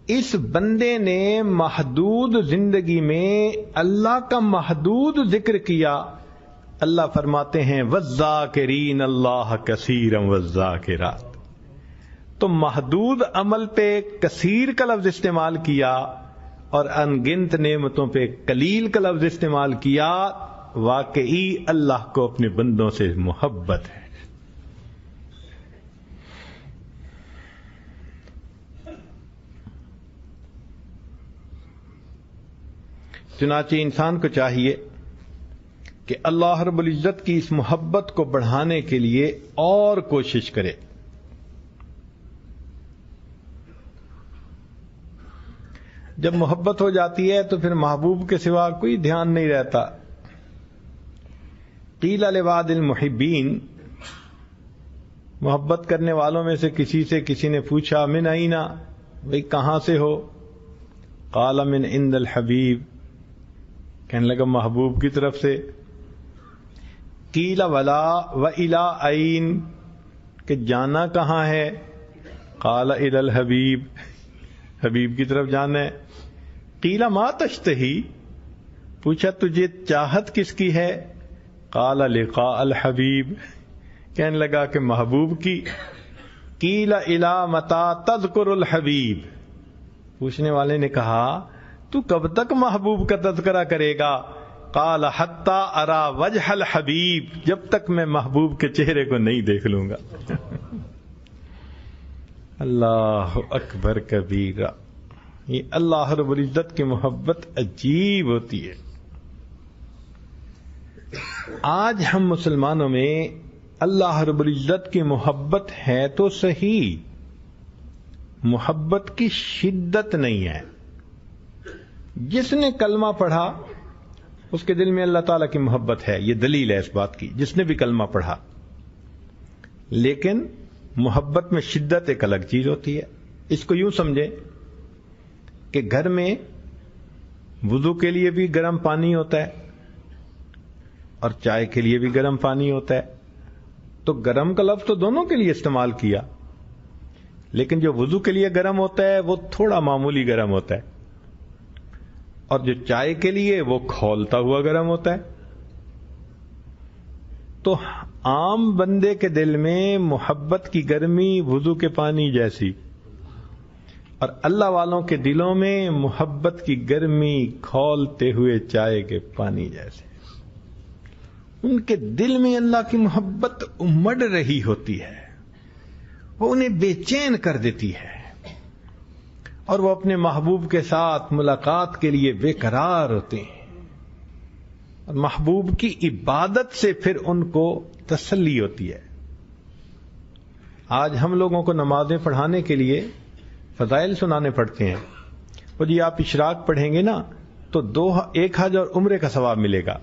اس بندے نے محدود زندگی میں اللہ کا محدود ذکر کیا. اللہ فرماتے ہیں وَالذَّاكِرِينَ اللَّهَ كَثِيرًا وَالذَّاكِرَاتِ. تو محدود عمل پہ کثیر کا لفظ استعمال کیا اور ان گنت نعمتوں پہ قلیل کا لفظ استعمال کیا. واقعی اللہ کو اپنے بندوں سے محبت ہے. چنانچہ انسان کو چاہیے کہ اللہ رب العزت کی اس محبت کو بڑھانے کے لیے اور کوشش کرے. جب محبت ہو جاتی ہے تو پھر محبوب کے سوا کوئی دھیان نہیں رہتا. قیل لبعض المحبین، محبت کرنے والوں میں سے کسی نے پوچھا من اینا، بھئی کہاں سے ہو؟ قال من عند الحبیب، کہنے لگا محبوب کی طرف سے. قیل ولا وإلی این، کہ جانا کہاں ہے؟ قال الی الحبیب، حبیب کی طرف جانا ہے. قیل ما تشتہی، پوچھا تجھے چاہت کس کی ہے؟ قال لقاء الحبیب، کہنے لگا کہ محبوب کی. قیل الی متی تذکر الحبیب، پوچھنے والے نے کہا تو کب تک محبوب کا تذکرہ کرے گا؟ قال حتی ارا وجہ الحبیب، جب تک میں محبوب کے چہرے کو نہیں دیکھ لوں گا. اللہ اکبر کبیرہ. یہ اللہ رب العزت کی محبت عجیب ہوتی ہے. آج ہم مسلمانوں میں اللہ رب العزت کی محبت ہے تو صحیح، محبت کی شدت نہیں ہے. جس نے کلمہ پڑھا اس کے دل میں اللہ تعالیٰ کی محبت ہے. یہ دلیل ہے اس بات کی جس نے بھی کلمہ پڑھا. لیکن محبت میں شدت ایک الگ چیز ہوتی ہے. اس کو یوں سمجھے کہ گھر میں وضو کے لیے بھی گرم پانی ہوتا ہے اور چائے کے لیے بھی گرم پانی ہوتا ہے. تو گرم کا لفظ تو دونوں کے لیے استعمال کیا، لیکن جو وضو کے لیے گرم ہوتا ہے وہ تھوڑا معمولی گرم ہوتا ہے، اور جو چائے کے لیے وہ کھولتا ہوا گرم ہوتا ہے. تو عام بندے کے دل میں محبت کی گرمی وضو کے پانی جیسی، اور اللہ والوں کے دلوں میں محبت کی گرمی کھولتے ہوئے چائے کے پانی جیسے. ان کے دل میں اللہ کی محبت امڑ رہی ہوتی ہے، وہ انہیں بے چین کر دیتی ہے، اور وہ اپنے محبوب کے ساتھ ملاقات کے لیے بے قرار ہوتے ہیں. اور محبوب کی عبادت سے پھر ان کو تسلی ہوتی ہے. آج ہم لوگوں کو نمازیں پڑھانے کے لیے فضائل سنانے پڑتے ہیں. وہ جی آپ اشراق پڑھیں گے نا تو ایک حج اور عمرے کا ثواب ملے گا.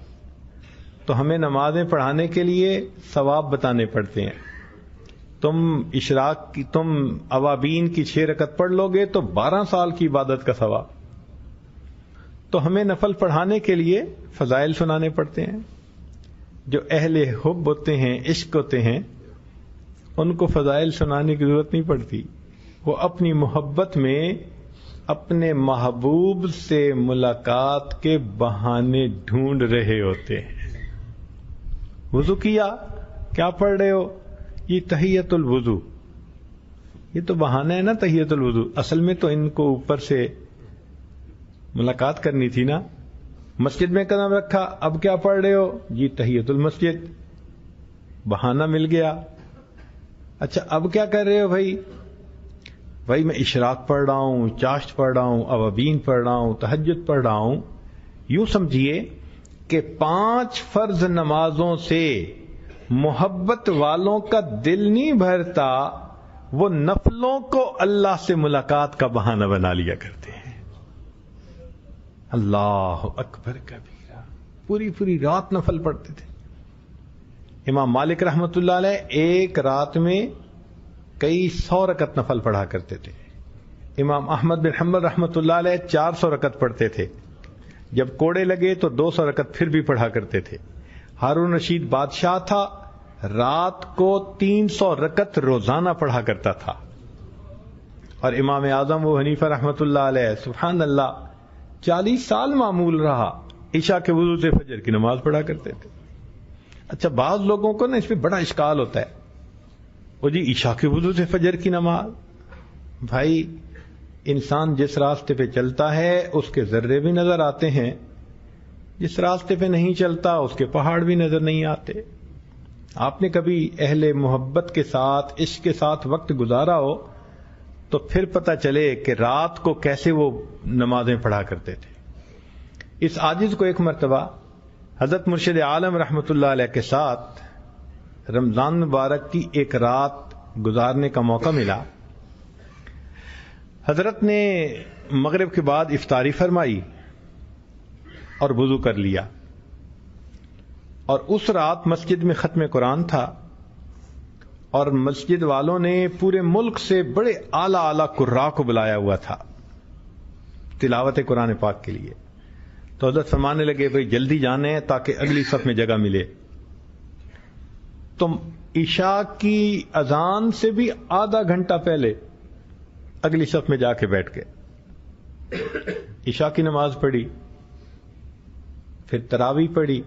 تو ہمیں نمازیں پڑھانے کے لیے ثواب بتانے پڑتے ہیں. تم اوابین کی 6 رکعت پڑھ لو گے تو 12 سال کی عبادت کا ثواب. تو ہمیں نفل پڑھانے کے لیے فضائل سنانے پڑتے ہیں. جو اہل حب ہوتے ہیں، عشق ہوتے ہیں، ان کو فضائل سنانے کی ضرورت نہیں پڑتی. وہ اپنی محبت میں اپنے محبوب سے ملاقات کے بہانے ڈھونڈ رہے ہوتے ہیں. وضو کیا پڑھ رہے ہو؟ یہ تحیت الوضو. یہ تو بہانہ ہے نا تحیت الوضو. اصل میں تو ان کو اوپر سے ملاقات کرنی تھی نا. مسجد میں قدم رکھا، اب کیا پڑھ رہے ہو؟ جی تحیت المسجد. بہانہ مل گیا. اچھا اب کیا کر رہے ہو بھائی میں اشراق پڑھ رہا ہوں، چاشت پڑھ رہا ہوں، اوابین پڑھ رہا ہوں، تہجد پڑھ رہا ہوں. یوں سمجھیے کہ 5 فرض نمازوں سے محبت والوں کا دل نہیں بھرتا، وہ نفلوں کو اللہ سے ملاقات کا بہانہ بنا لیا کرتے ہیں. اللہ اکبر کبیرہ. پوری رات نفل پڑھتے تھے. امام مالک رحمت اللہ علیہ ایک رات میں کئی 100 رکعت نفل پڑھا کرتے تھے. امام احمد بن حنبل رحمت اللہ علیہ 400 رکعت پڑھتے تھے. جب کوڑے لگے تو 200 رکعت پھر بھی پڑھا کرتے تھے. ہارون رشید بادشاہ تھا، رات کو 300 رکعت روزانہ پڑھا کرتا تھا. اور امام اعظم ابو حنیفہ رحمت اللہ علیہ سبحان اللہ 40 سال معمول رہا، عشاء کے وضو سے فجر کی نماز پڑھا کرتے تھے. اچھا بعض لوگوں کو نا اس پہ بڑا اشکال ہوتا ہے، وہ جی عشاء کے وضو سے فجر کی نماز. بھائی انسان جس راستے پہ چلتا ہے اس کے ذرے بھی نظر آتے ہیں، جس راستے پہ نہیں چلتا اس کے پہاڑ بھی نظر نہیں آتے. آپ نے کبھی اہل محبت کے ساتھ، عشق کے ساتھ وقت گزارا ہو تو پھر پتہ چلے کہ رات کو کیسے وہ نمازیں پڑھا کرتے تھے. اس عاجز کو ایک مرتبہ حضرت مرشد عالم رحمت اللہ علیہ کے ساتھ رمضان مبارک کی ایک رات گزارنے کا موقع ملا. حضرت نے مغرب کے بعد افطاری فرمائی اور وضو کر لیا، اور اس رات مسجد میں ختم قرآن تھا، اور مسجد والوں نے پورے ملک سے بڑے اعلیٰ قراء کو بلایا ہوا تھا تلاوت قرآن پاک کے لیے. تو حضرت فرمانے لگے بھائی جلدی جانے تاکہ اگلی صف میں جگہ ملے. تم عشاء کی اذان سے بھی آدھا گھنٹہ پہلے اگلی صف میں جا کے بیٹھ گئے. عشاء کی نماز پڑھی، پھر تراویح پڑھی.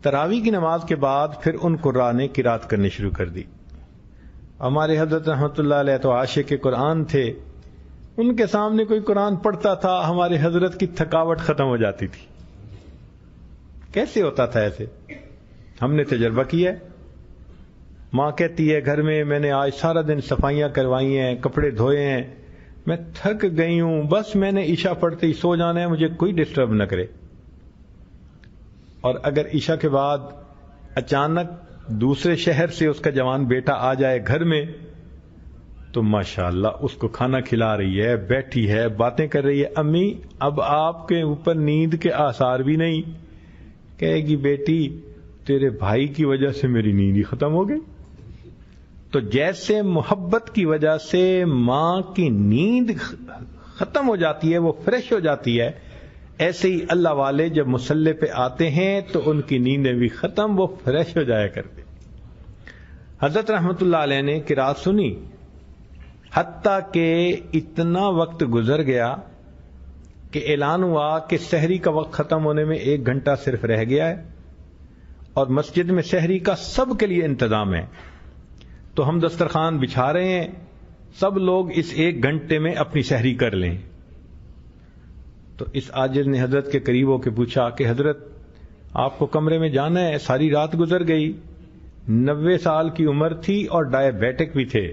تراویح کی نماز کے بعد پھر ان قراء نے قرات کرنی شروع کر دی. ہمارے حضرت رحمت اللہ علیہ تو عاشق قرآن تھے، ان کے سامنے کوئی قرآن پڑھتا تھا ہمارے حضرت کی تھکاوٹ ختم ہو جاتی تھی. کیسے ہوتا تھا ایسے؟ ہم نے تجربہ کیا ہے. ماں کہتی ہے گھر میں نے آج سارا دن صفائیاں کروائی ہیں، کپڑے دھوئے ہیں، میں تھک گئی ہوں، بس میں نے عشاء پڑھتے ہی سو جانا ہے، مجھے کوئی ڈسٹرب نہ کرے. اور اگر عشاء کے بعد اچانک دوسرے شہر سے اس کا جوان بیٹا آ جائے گھر میں تو ماشاءاللہ اس کو کھانا کھلا رہی ہے، بیٹھی ہے، باتیں کر رہی ہے. امی اب آپ کے اوپر نیند کے آثار بھی نہیں. کہے گی بیٹی تیرے بھائی کی وجہ سے میری نیند ہی ختم ہو گئی. تو جیسے محبت کی وجہ سے ماں کی نیند ختم ہو جاتی ہے، وہ فریش ہو جاتی ہے، ایسے ہی اللہ والے جب مصلی پہ آتے ہیں تو ان کی نیندیں بھی ختم، وہ فریش ہو جایا کرتے. حضرت رحمت اللہ علیہ نے قرات سنی، حتیٰ کہ اتنا وقت گزر گیا کہ اعلان ہوا کہ سحری کا وقت ختم ہونے میں 1 گھنٹہ صرف رہ گیا ہے اور مسجد میں سحری کا سب کے لیے انتظام ہے. تو ہم دسترخوان بچھا رہے ہیں، سب لوگ اس 1 گھنٹے میں اپنی سحری کر لیں. تو اس عاجز نے حضرت کے قریب ہو کے پوچھا کہ حضرت آپ کو کمرے میں جانا ہے، ساری رات گزر گئی، 90 سال کی عمر تھی اور ڈائیبیٹک بھی تھے،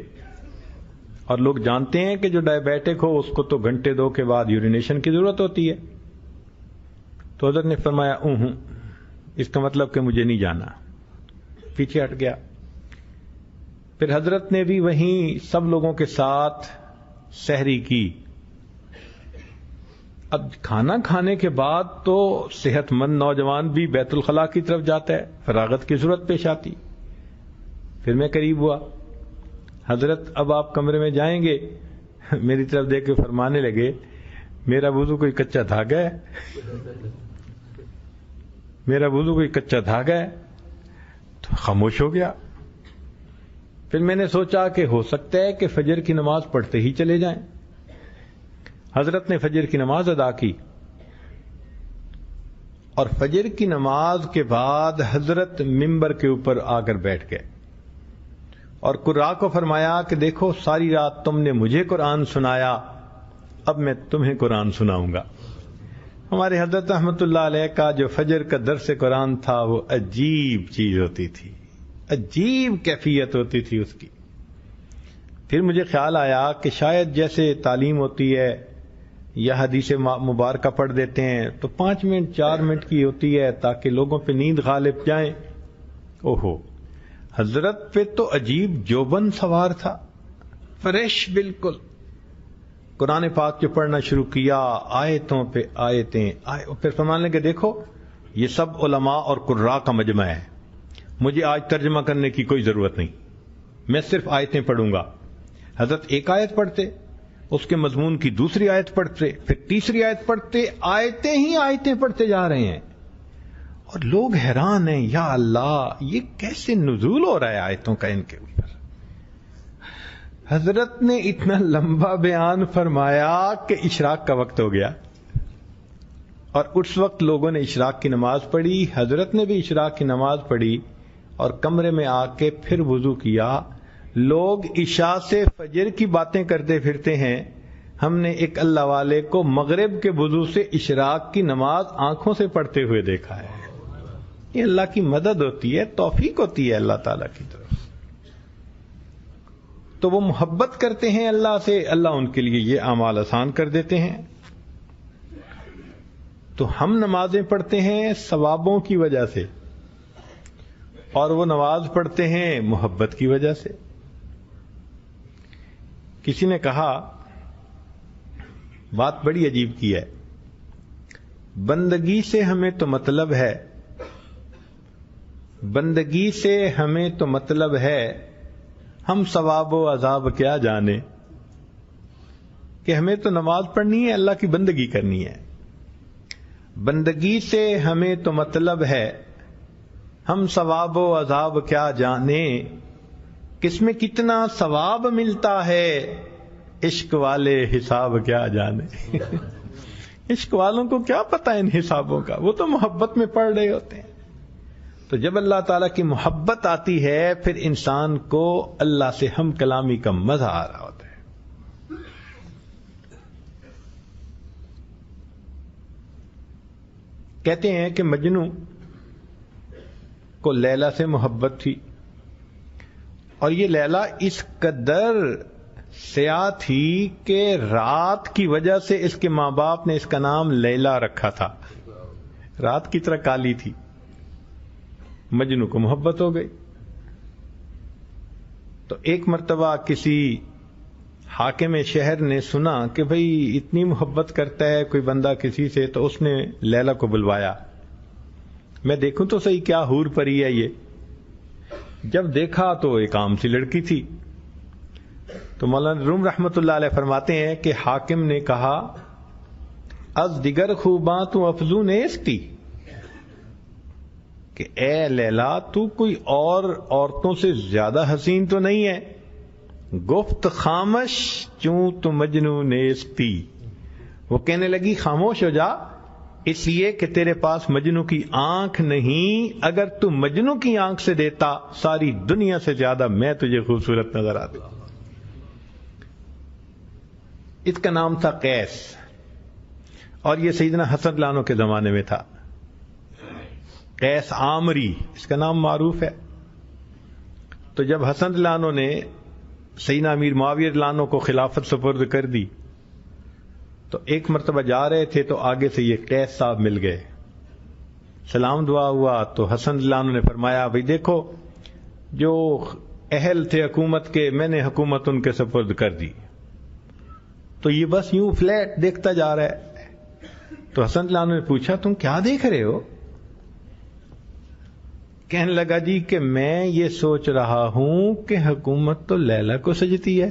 اور لوگ جانتے ہیں کہ جو ڈائیبیٹک ہو اس کو تو گھنٹے 2 کے بعد یورینیشن کی ضرورت ہوتی ہے. تو حضرت نے فرمایا اس کا مطلب کہ مجھے نہیں جانا. پیچھے ہٹ گیا. پھر حضرت نے بھی وہیں سب لوگوں کے ساتھ سحری کی. اب کھانا کھانے کے بعد تو صحت مند نوجوان بھی بیت الخلاء کی طرف جاتا ہے، فراغت کی ضرورت پیش آتی. پھر میں قریب ہوا، حضرت اب آپ کمرے میں جائیں گے؟ میری طرف دیکھ کے فرمانے لگے میرا وضو کوئی کچا دھاگا ہے، میرا وضو کوئی کچا دھاگا ہے. تو خاموش ہو گیا. پھر میں نے سوچا کہ ہو سکتا ہے کہ فجر کی نماز پڑھتے ہی چلے جائیں. حضرت نے فجر کی نماز ادا کی، اور فجر کی نماز کے بعد حضرت ممبر کے اوپر آ کر بیٹھ گئے اور قراء کو فرمایا کہ دیکھو ساری رات تم نے مجھے قرآن سنایا، اب میں تمہیں قرآن سناؤں گا. ہمارے حضرت رحمت اللہ علیہ کا جو فجر کا درس قرآن تھا وہ عجیب چیز ہوتی تھی، عجیب کیفیت ہوتی تھی اس کی. پھر مجھے خیال آیا کہ شاید جیسے تعلیم ہوتی ہے یا حدیث مبارکہ پڑھ دیتے ہیں تو 5 منٹ 4 منٹ کی ہوتی ہے تاکہ لوگوں پہ نیند غالب جائیں. اوہو، حضرت پہ تو عجیب جوبن سوار تھا، فریش بالکل. قرآن پاک جو پڑھنا شروع کیا، آیتوں پہ آیتیں پھر فرمانے لگے دیکھو یہ سب علماء اور قراء کا مجمع ہے، مجھے آج ترجمہ کرنے کی کوئی ضرورت نہیں، میں صرف آیتیں پڑھوں گا. حضرت ایک آیت پڑھتے، اس کے مضمون کی دوسری آیت پڑھتے، پھر تیسری آیت پڑھتے، آیتیں ہی آیتیں پڑھتے جا رہے ہیں. اور لوگ حیران ہیں، یا اللہ یہ کیسے نزول ہو رہا ہے آیتوں کا ان کے اوپر. حضرت نے اتنا لمبا بیان فرمایا کہ اشراق کا وقت ہو گیا، اور اس وقت لوگوں نے اشراق کی نماز پڑھی، حضرت نے بھی اشراق کی نماز پڑھی اور کمرے میں آ کے پھر وضو کیا. لوگ عشاء سے فجر کی باتیں کرتے پھرتے ہیں، ہم نے ایک اللہ والے کو مغرب کے وضو سے اشراق کی نماز آنکھوں سے پڑھتے ہوئے دیکھا ہے. یہ اللہ کی مدد ہوتی ہے، توفیق ہوتی ہے اللہ تعالیٰ کی طرف. تو وہ محبت کرتے ہیں اللہ سے، اللہ ان کے لیے یہ اعمال آسان کر دیتے ہیں. تو ہم نمازیں پڑھتے ہیں ثوابوں کی وجہ سے، اور وہ نماز پڑھتے ہیں محبت کی وجہ سے. کسی نے کہا بات بڑی عجیب کی ہے، بندگی سے ہمیں تو مطلب ہے، بندگی سے ہمیں تو مطلب ہے، ہم ثواب و عذاب کیا جانے. کہ ہمیں تو نماز پڑھنی ہے، اللہ کی بندگی کرنی ہے. بندگی سے ہمیں تو مطلب ہے، ہم ثواب و عذاب کیا جانے. کس میں کتنا ثواب ملتا ہے، عشق والے حساب کیا جانے. عشق والوں کو کیا پتہ ان حسابوں کا، وہ تو محبت میں پڑھ رہے ہوتے ہیں. تو جب اللہ تعالیٰ کی محبت آتی ہے پھر انسان کو اللہ سے ہم کلامی کا مزہ آ رہا ہوتا ہے. کہتے ہیں کہ مجنو کو لیلا سے محبت تھی، اور یہ لیلا اس قدر سیاہ تھی کہ رات کی وجہ سے اس کے ماں باپ نے اس کا نام لیلا رکھا تھا. رات کی طرح کالی تھی. مجنو کو محبت ہو گئی. تو ایک مرتبہ کسی حاکم شہر نے سنا کہ بھئی اتنی محبت کرتا ہے کوئی بندہ کسی سے، تو اس نے لیلا کو بلوایا، میں دیکھوں تو صحیح کیا حور پری ہے یہ۔ جب دیکھا تو ایک عام سی لڑکی تھی۔ تو مولانا روم رحمت اللہ علیہ فرماتے ہیں کہ حاکم نے کہا از دیگر خوباں تو افزون ایستی، کہ اے لیلا تو کوئی اور عورتوں سے زیادہ حسین تو نہیں ہے؟ گفت خامش چوں تو مجنون نیستی، وہ کہنے لگی خاموش ہو جا، اس لیے کہ تیرے پاس مجنو کی آنکھ نہیں، اگر تو مجنو کی آنکھ سے دیتا ساری دنیا سے زیادہ میں تجھے خوبصورت نظر آتی۔ اس کا نام تھا قیس، اور یہ سیدنا حسن لانو کے زمانے میں تھا۔ قیس عامری اس کا نام معروف ہے۔ تو جب حسن لانو نے سیدنا امیر معاویہ لانو کو خلافت سپرد کر دی، تو ایک مرتبہ جا رہے تھے تو آگے سے یہ قیس صاحب مل گئے، سلام دعا ہوا تو حسن لانو نے فرمایا بھئی دیکھو جو اہل تھے حکومت کے میں نے حکومت ان کے سپرد کر دی۔ تو یہ بس یوں فلیٹ دیکھتا جا رہا ہے۔ تو حسن لانو نے پوچھا تم کیا دیکھ رہے ہو؟ کہنے لگا جی کہ میں یہ سوچ رہا ہوں کہ حکومت تو لیلا کو سجتی ہے۔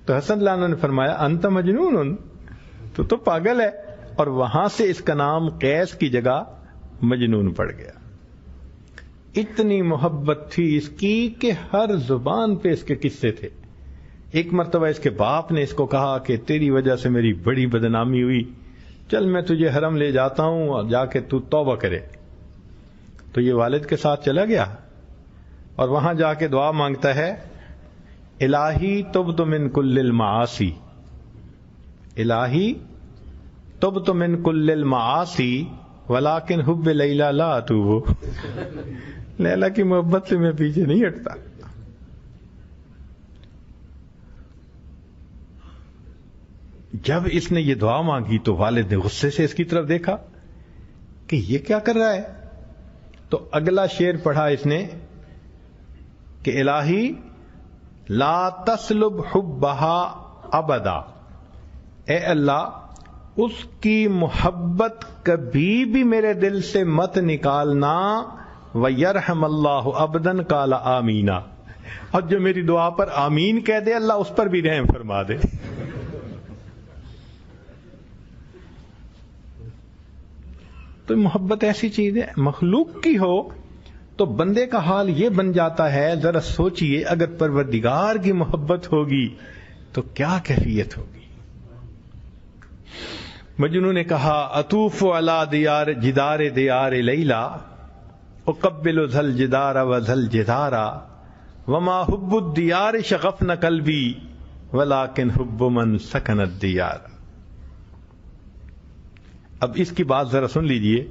تو حسن لانو نے فرمایا انت مجنون، تو پاگل ہے، اور وہاں سے اس کا نام قیس کی جگہ مجنون پڑ گیا۔ اتنی محبت تھی اس کی کہ ہر زبان پہ اس کے قصے تھے۔ ایک مرتبہ اس کے باپ نے اس کو کہا کہ تیری وجہ سے میری بڑی بدنامی ہوئی، چل میں تجھے حرم لے جاتا ہوں اور جا کے تو توبہ کرے۔ تو یہ والد کے ساتھ چلا گیا اور وہاں جا کے دعا مانگتا ہے الہی تبت من کل المعاصی، الہی تبت من کل المعاصی ولکن حب لیلا لا اتوب، لیلا کی محبت سے میں پیچھے نہیں ہٹتا۔ جب اس نے یہ دعا مانگی تو والد نے غصے سے اس کی طرف دیکھا کہ یہ کیا کر رہا ہے۔ تو اگلا شعر پڑھا اس نے کہ الہی لا تسلب حبہا ابدا، اے اللہ اس کی محبت کبھی بھی میرے دل سے مت نکالنا، وَيَرْحَمَ اللَّهُ عَبْدًا قَالَ آمینہ، اور جو میری دعا پر آمین کہہ دے اللہ اس پر بھی رحم فرما دے۔ تو محبت ایسی چیز ہے، مخلوق کی ہو تو بندے کا حال یہ بن جاتا ہے، ذرا سوچئے اگر پروردگار کی محبت ہوگی تو کیا کیفیت ہوگی۔ مجنون نے کہا اطوف علی دیار جدار دیار لیلا اقبل ذل جدار و ذل جدارا وما حب الدیار شغفن قلبی ولکن حب من سکن الدیار۔ اب اس کی بات ذرا سن لیجئے،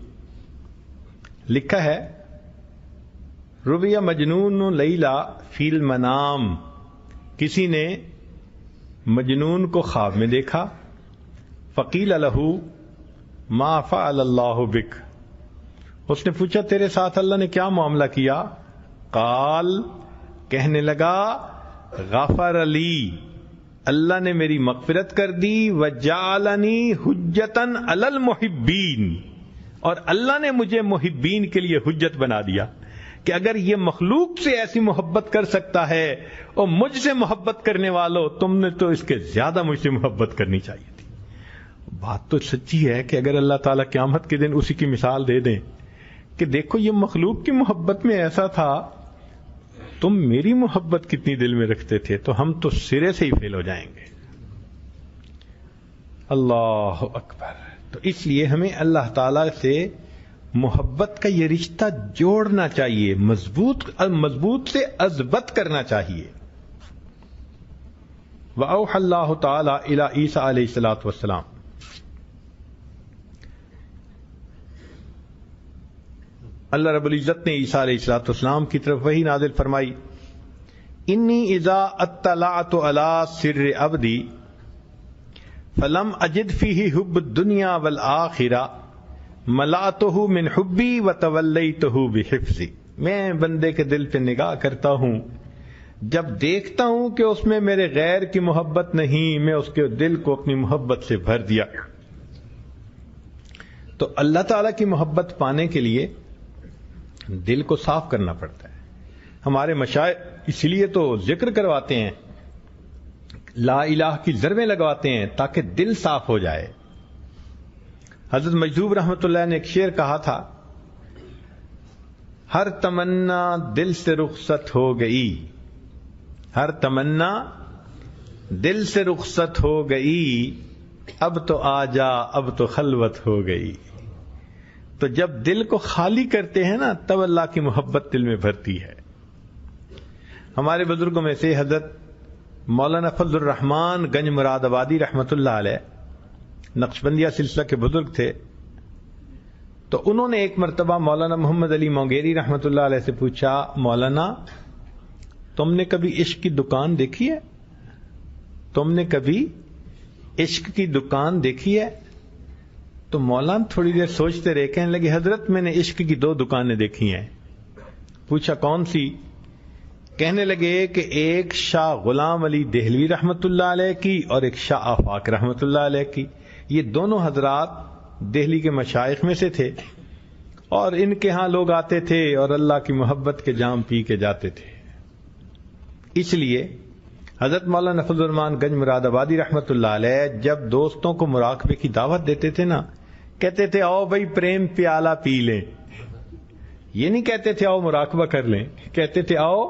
لکھا ہے ربیہ مجنون لیلا فی المنام، کسی نے مجنون کو خواب میں دیکھا، فقیل لہ ما فعل اللہ بک، اس نے پوچھا تیرے ساتھ اللہ نے کیا معاملہ کیا؟ قال، کہنے لگا غفر لی، اللہ نے میری مغفرت کر دی، وجعلنی حجتاً علی المحبین، اور اللہ نے مجھے محبین کے لیے حجت بنا دیا کہ اگر یہ مخلوق سے ایسی محبت کر سکتا ہے اور مجھ سے محبت کرنے والوں تم نے تو اس کے زیادہ مجھ سے محبت کرنی چاہیے تھی۔ بات تو سچی ہے کہ اگر اللہ تعالیٰ قیامت کے دن اسی کی مثال دے دیں کہ دیکھو یہ مخلوق کی محبت میں ایسا تھا، تم میری محبت کتنی دل میں رکھتے تھے، تو ہم تو سرے سے ہی فیل ہو جائیں گے۔ اللہ اکبر۔ تو اس لیے ہمیں اللہ تعالی سے محبت کا یہ رشتہ جوڑنا چاہیے، مضبوط سے اضبط کرنا چاہیے۔ وَأَوْحَى اللَّهُ تَعَالَى إِلَى عِيسَىٰ علیہ الصلوٰۃ والسلام، اللہ رب العزت نے عیسیٰ علیہ الصلوٰۃ والسلام کی طرف وحی نازل فرمائی، انی اذا اطلعت علی سر عبدی فلم اجد فیہ حب الدنیا والآخرہ ملأتہ من حبی وتولیتہ بحفظی، میں بندے کے دل پہ نگاہ کرتا ہوں، جب دیکھتا ہوں کہ اس میں میرے غیر کی محبت نہیں، میں اس کے دل کو اپنی محبت سے بھر دیا۔ تو اللہ تعالیٰ کی محبت پانے کے لیے دل کو صاف کرنا پڑتا ہے۔ ہمارے مشائخ اس لیے تو ذکر کرواتے ہیں، لا الہ کی ضربیں لگواتے ہیں تاکہ دل صاف ہو جائے۔ حضرت مجذوب رحمۃ اللہ نے ایک شعر کہا تھا، ہر تمنا دل سے رخصت ہو گئی، ہر تمنا دل سے رخصت ہو گئی، اب تو آ جا اب تو خلوت ہو گئی۔ تو جب دل کو خالی کرتے ہیں نا تب اللہ کی محبت دل میں بھرتی ہے۔ ہمارے بزرگوں میں سے حضرت مولانا فضل الرحمان گنج مراد آبادی رحمۃ اللہ علیہ نقشبندیہ سلسلہ کے بزرگ تھے، تو انہوں نے ایک مرتبہ مولانا محمد علی مونگیری رحمۃ اللہ علیہ سے پوچھا، مولانا تم نے کبھی عشق کی دکان دیکھی ہے؟ تم نے کبھی عشق کی دکان دیکھی ہے؟ تو مولانا تھوڑی دیر سوچتے رہے، کہنے لگے حضرت میں نے عشق کی 2 دکانیں دیکھی ہیں۔ پوچھا کون سی؟ کہنے لگے کہ ایک شاہ غلام علی دہلوی رحمۃ اللہ علیہ کی اور ایک شاہ آفاق رحمۃ اللہ علیہ کی۔ یہ دونوں حضرات دہلی کے مشائخ میں سے تھے اور ان کے ہاں لوگ آتے تھے اور اللہ کی محبت کے جام پی کے جاتے تھے۔ اس لیے حضرت مولانا فضل الرحمان گنج مراد آبادی رحمۃ اللہ علیہ جب دوستوں کو مراقبے کی دعوت دیتے تھے نا، کہتے تھے آؤ بھائی پریم پیالہ پی لیں۔ یہ نہیں کہتے تھے آؤ مراقبہ کر لیں، کہتے تھے آؤ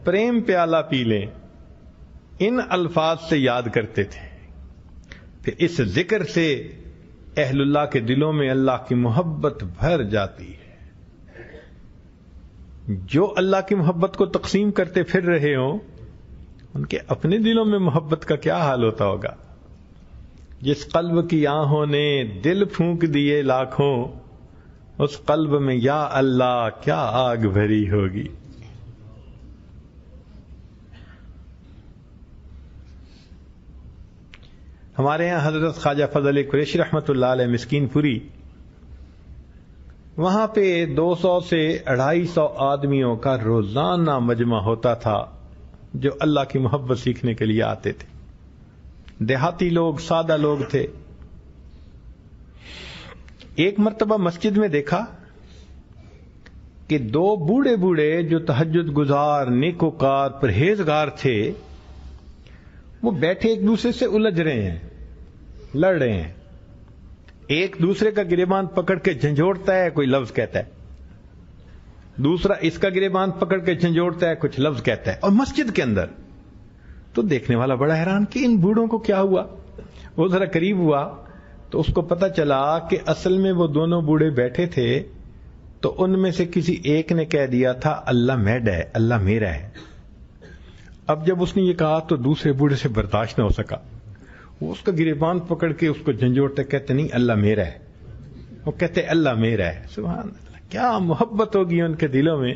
پریم پیالہ پی لیں۔ ان الفاظ سے یاد کرتے تھے۔ پھر اس ذکر سے اہل اللہ کے دلوں میں اللہ کی محبت بھر جاتی ہے۔ جو اللہ کی محبت کو تقسیم کرتے پھر رہے ہوں، ان کے اپنے دلوں میں محبت کا کیا حال ہوتا ہوگا۔ جس قلب کی آہوں نے دل پھونک دیے لاکھوں، اس قلب میں یا اللہ کیا آگ بھری ہوگی۔ ہمارے یہاں حضرت خواجہ فضل قریشی رحمۃ اللہ علیہ مسکین پوری، وہاں پہ 200 سے 250 آدمیوں کا روزانہ مجمع ہوتا تھا جو اللہ کی محبت سیکھنے کے لیے آتے تھے۔ دیہاتی لوگ، سادہ لوگ تھے۔ ایک مرتبہ مسجد میں دیکھا کہ 2 بوڑھے بوڑھے جو تہجد گزار، نیکوکار، پرہیزگار تھے، وہ بیٹھے ایک دوسرے سے الجھ رہے ہیں، لڑ رہے ہیں۔ ایک دوسرے کا گریبان پکڑ کے جھنجھوڑتا ہے، کوئی لفظ کہتا ہے، دوسرا اس کا گریبان پکڑ کے جھنجھوڑتا ہے، کچھ لفظ کہتا ہے، اور مسجد کے اندر۔ تو دیکھنے والا بڑا حیران کہ ان بوڑھوں کو کیا ہوا۔ وہ ذرا قریب ہوا تو اس کو پتا چلا کہ اصل میں وہ دونوں بوڑھے بیٹھے تھے تو ان میں سے کسی ایک نے کہہ دیا تھا اللہ میڈ ہے، اللہ میرا ہے۔ اب جب اس نے یہ کہا تو دوسرے بوڑھے سے برداشت نہ ہو سکا، وہ اس کا گریبان پکڑ کے اس کو جھنجھوڑتے، کہتے نہیں اللہ میرا ہے، وہ کہتے اللہ میرا ہے۔ سبحان اللہ، کیا محبت ہوگی ان کے دلوں میں،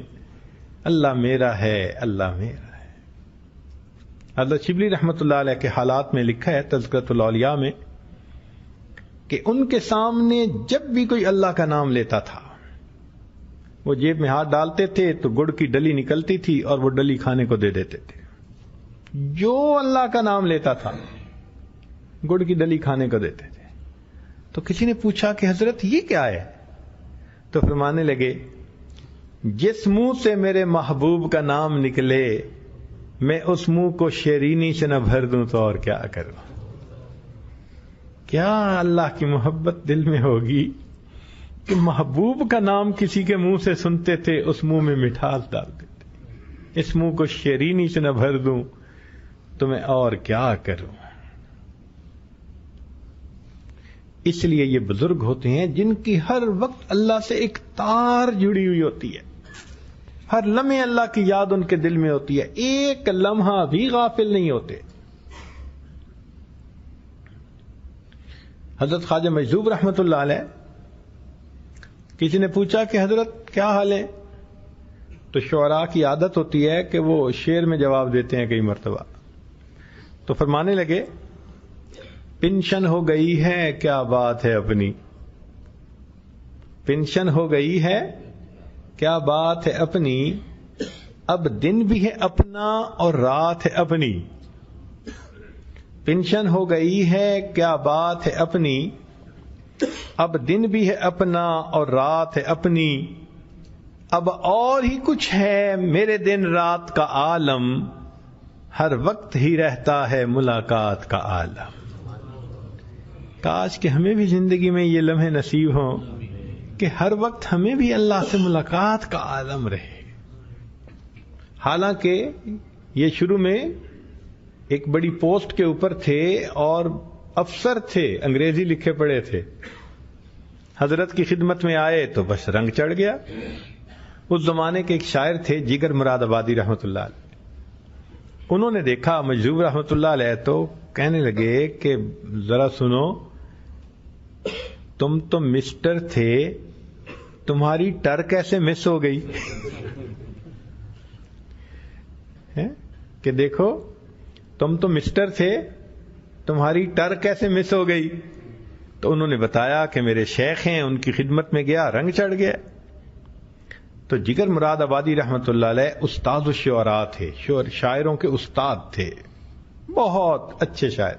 اللہ میرا ہے، اللہ میرا ہے۔ حضرت شبلی رحمۃ اللہ علیہ کے حالات میں لکھا ہے تذکرۃ الاولیاء میں کہ ان کے سامنے جب بھی کوئی اللہ کا نام لیتا تھا، وہ جیب میں ہاتھ ڈالتے تھے تو گڑ کی ڈلی نکلتی تھی اور وہ ڈلی کھانے کو دے دیتے تھے۔ جو اللہ کا نام لیتا تھا گڑ کی ڈلی کھانے کو دیتے تھے۔ تو کسی نے پوچھا کہ حضرت یہ کیا ہے؟ تو فرمانے لگے جس منہ سے میرے محبوب کا نام نکلے میں اس منہ کو شیرینی سے نہ بھر دوں تو اور کیا کروں۔ کیا اللہ کی محبت دل میں ہوگی کہ محبوب کا نام کسی کے منہ سے سنتے تھے اس منہ میں مٹھاس ڈال دیتے، اس منہ کو شیرینی سے نہ بھر دوں تو میں اور کیا کروں۔ اس لیے یہ بزرگ ہوتے ہیں جن کی ہر وقت اللہ سے ایک تار جڑی ہوئی ہوتی ہے، ہر لمحے اللہ کی یاد ان کے دل میں ہوتی ہے، ایک لمحہ بھی غافل نہیں ہوتے۔ حضرت خواجہ مجذوب رحمۃ اللہ علیہ، کسی نے پوچھا کہ حضرت کیا حال ہے؟ تو شعراء کی عادت ہوتی ہے کہ وہ شعر میں جواب دیتے ہیں کئی مرتبہ۔ تو فرمانے لگے پنشن ہو گئی ہے کیا بات ہے اپنی، پنشن ہو گئی ہے کیا بات ہے اپنی، اب دن بھی ہے اپنا اور رات ہے اپنی. پینشن ہو گئی ہے کیا بات ہے اپنی. اب دن بھی ہے اپنا اور رات ہے اپنی. اب اور ہی کچھ ہے میرے دن رات کا عالم. ہر وقت ہی رہتا ہے ملاقات کا عالم. کاش کہ ہمیں بھی زندگی میں یہ لمحے نصیب ہوں کہ ہر وقت ہمیں بھی اللہ سے ملاقات کا عالم رہے. حالانکہ یہ شروع میں ایک بڑی پوسٹ کے اوپر تھے اور افسر تھے, انگریزی لکھے پڑے تھے. حضرت کی خدمت میں آئے تو بس رنگ چڑھ گیا. اس زمانے کے ایک شاعر تھے جگر مراد آبادی رحمۃ اللہ علیہ. انہوں نے دیکھا مجذوب رحمۃ اللہ علیہ تو کہنے لگے کہ ذرا سنو, تم تو مسٹر تھے, تمہاری ٹر کیسے مس ہو گئی؟ کہ دیکھو تم تو مسٹر تھے, تمہاری ٹر کیسے مس ہو گئی؟ تو انہوں نے بتایا کہ میرے شیخ ہیں, ان کی خدمت میں گیا, رنگ چڑھ گیا. تو جگر مراد آبادی رحمۃ اللہ علیہ استاد الشعراء تھے, شاعروں کے استاد تھے, بہت اچھے شاعر.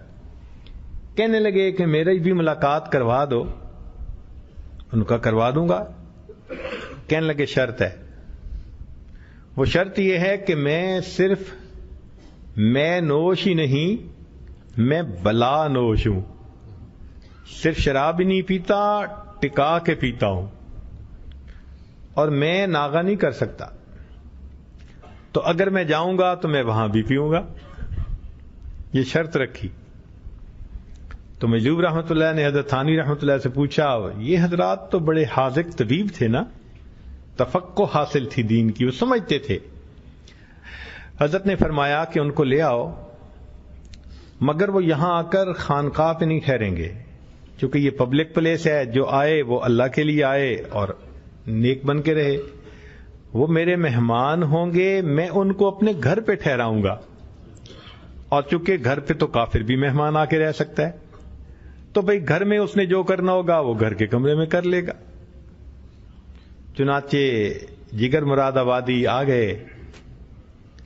کہنے لگے کہ میری بھی ملاقات کروا دو. ان کا کروا دوں گا. کہنے لگے شرط ہے. وہ شرط یہ ہے کہ میں صرف میں نوش ہی نہیں, میں بلا نوش ہوں. صرف شراب ہی نہیں پیتا, ٹکا کے پیتا ہوں, اور میں ناغہ نہیں کر سکتا. تو اگر میں جاؤں گا تو میں وہاں بھی پیوں گا. یہ شرط رکھی. تو مجذوب رحمۃ اللہ نے حضرت تھانوی رحمۃ اللہ سے پوچھا, یہ حضرات تو بڑے حاذق طبیب تھے نا, تفقہ حاصل تھی دین کی, وہ سمجھتے تھے. حضرت نے فرمایا کہ ان کو لے آؤ, مگر وہ یہاں آ کر خانقاہ پہ نہیں ٹھہریں گے, چونکہ یہ پبلک پلیس ہے. جو آئے وہ اللہ کے لیے آئے اور نیک بن کے رہے. وہ میرے مہمان ہوں گے, میں ان کو اپنے گھر پہ ٹھہراؤں گا, اور چونکہ گھر پہ تو کافر بھی مہمان آ کے رہ سکتا ہے, تو بھئی گھر میں اس نے جو کرنا ہوگا وہ گھر کے کمرے میں کر لے گا. چنانچہ جگر مراد آبادی آ گئے.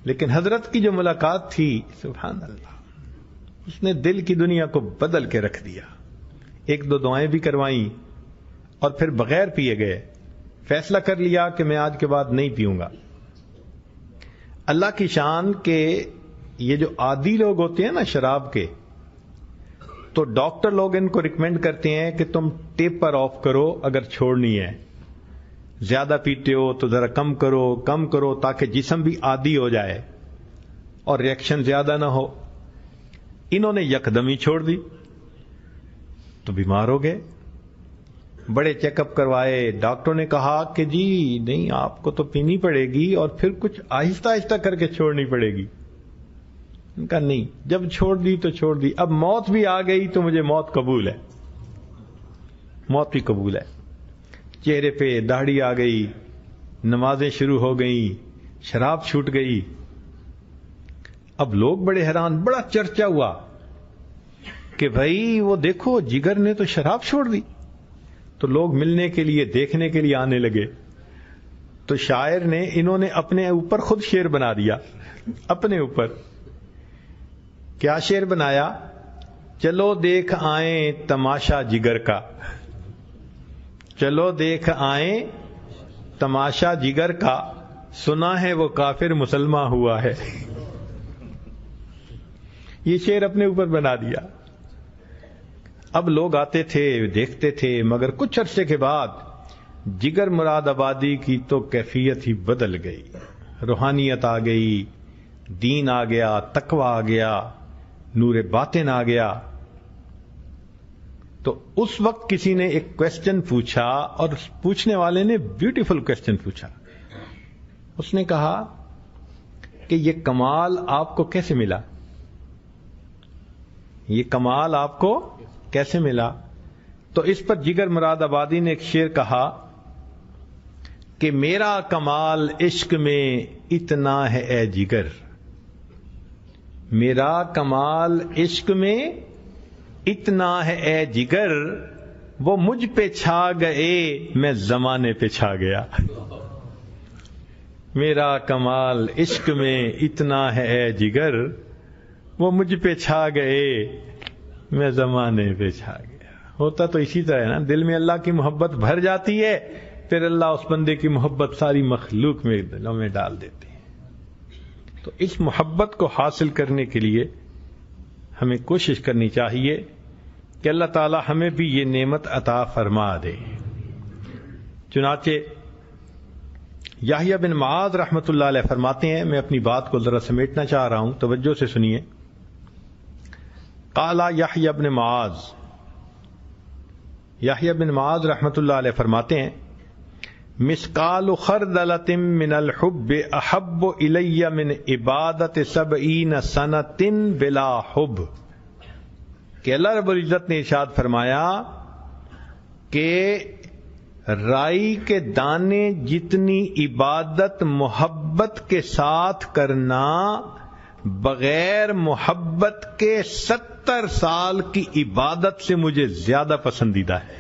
لیکن حضرت کی جو ملاقات تھی, سبحان اللہ, اس نے دل کی دنیا کو بدل کے رکھ دیا. ایک دو دعائیں بھی کروائیں اور پھر بغیر پیے گئے. فیصلہ کر لیا کہ میں آج کے بعد نہیں پیوں گا. اللہ کی شان کہ یہ جو عادی لوگ ہوتے ہیں نا شراب کے, تو ڈاکٹر لوگ ان کو ریکمینڈ کرتے ہیں کہ تم ٹیپر آف کرو اگر چھوڑنی ہے. زیادہ پیتے ہو تو ذرا کم کرو تاکہ جسم بھی عادی ہو جائے اور ریئیکشن زیادہ نہ ہو. انہوں نے یکدم ہی چھوڑ دی تو بیمار ہو گئے. بڑے چیک اپ کروائے. ڈاکٹر نے کہا کہ جی نہیں, آپ کو تو پینی پڑے گی اور پھر کچھ آہستہ آہستہ کر کے چھوڑنی پڑے گی. ان کا نہیں, جب چھوڑ دی تو چھوڑ دی. اب موت بھی آ گئی تو مجھے موت قبول ہے, موت بھی قبول ہے. چہرے پہ داڑھی آ گئی, نمازیں شروع ہو گئیں, شراب چھوٹ گئی. اب لوگ بڑے حیران, بڑا چرچا ہوا کہ بھائی وہ دیکھو جگر نے تو شراب چھوڑ دی. تو لوگ ملنے کے لیے, دیکھنے کے لیے آنے لگے. تو شاعر نے, انہوں نے اپنے اوپر خود شعر بنا دیا. اپنے اوپر کیا شعر بنایا؟ چلو دیکھ آئیں تماشا جگر کا, چلو دیکھ آئیں تماشا جگر کا, سنا ہے وہ کافر مسلمان ہوا ہے. یہ شعر اپنے اوپر بنا دیا. اب لوگ آتے تھے, دیکھتے تھے, مگر کچھ عرصے کے بعد جگر مراد آبادی کی تو کیفیت ہی بدل گئی. روحانیت آ گئی, دین آ گیا, تقوی آ گیا, نور باطن آ گیا. تو اس وقت کسی نے ایک کویسچن پوچھا, اور پوچھنے والے نے بیوٹیفل کویسچن پوچھا. اس نے کہا کہ یہ کمال آپ کو کیسے ملا؟ یہ کمال آپ کو کیسے ملا؟ تو اس پر جگر مراد آبادی نے ایک شعر کہا کہ میرا کمال عشق میں اتنا ہے اے جگر, میرا کمال عشق میں اتنا ہے اے جگر, وہ مجھ پہ چھا گئے میں زمانے پہ چھا گیا. میرا کمال عشق میں اتنا ہے اے جگر، وہ مجھ پہ چھا گئے میں زمانے پہ چھا گیا۔ ہوتا تو اسی طرح ہے نا، دل میں اللہ کی محبت بھر جاتی ہے، پھر اللہ اس بندے کی محبت ساری مخلوق میں دلوں میں ڈال دیتے ہیں۔ تو اس محبت کو حاصل کرنے کے لیے ہمیں کوشش کرنی چاہیے کہ اللہ تعالی ہمیں بھی یہ نعمت عطا فرما دے۔ چنانچہ یحییٰ بن معاذ رحمۃ اللہ علیہ فرماتے ہیں، میں اپنی بات کو ذرا سمیٹنا چاہ رہا ہوں، توجہ سے سنیے۔ قال یحییٰ بن معاذ، یحییٰ بن معاذ رحمۃ اللہ علیہ فرماتے ہیں، مثقال خردلۃ من الحب احب الی من عبادت 70 سنۃ بلا حب، کہ اللہ رب العزت نے ارشاد فرمایا کہ رائی کے دانے جتنی عبادت محبت کے ساتھ کرنا بغیر محبت کے 70 سال کی عبادت سے مجھے زیادہ پسندیدہ ہے۔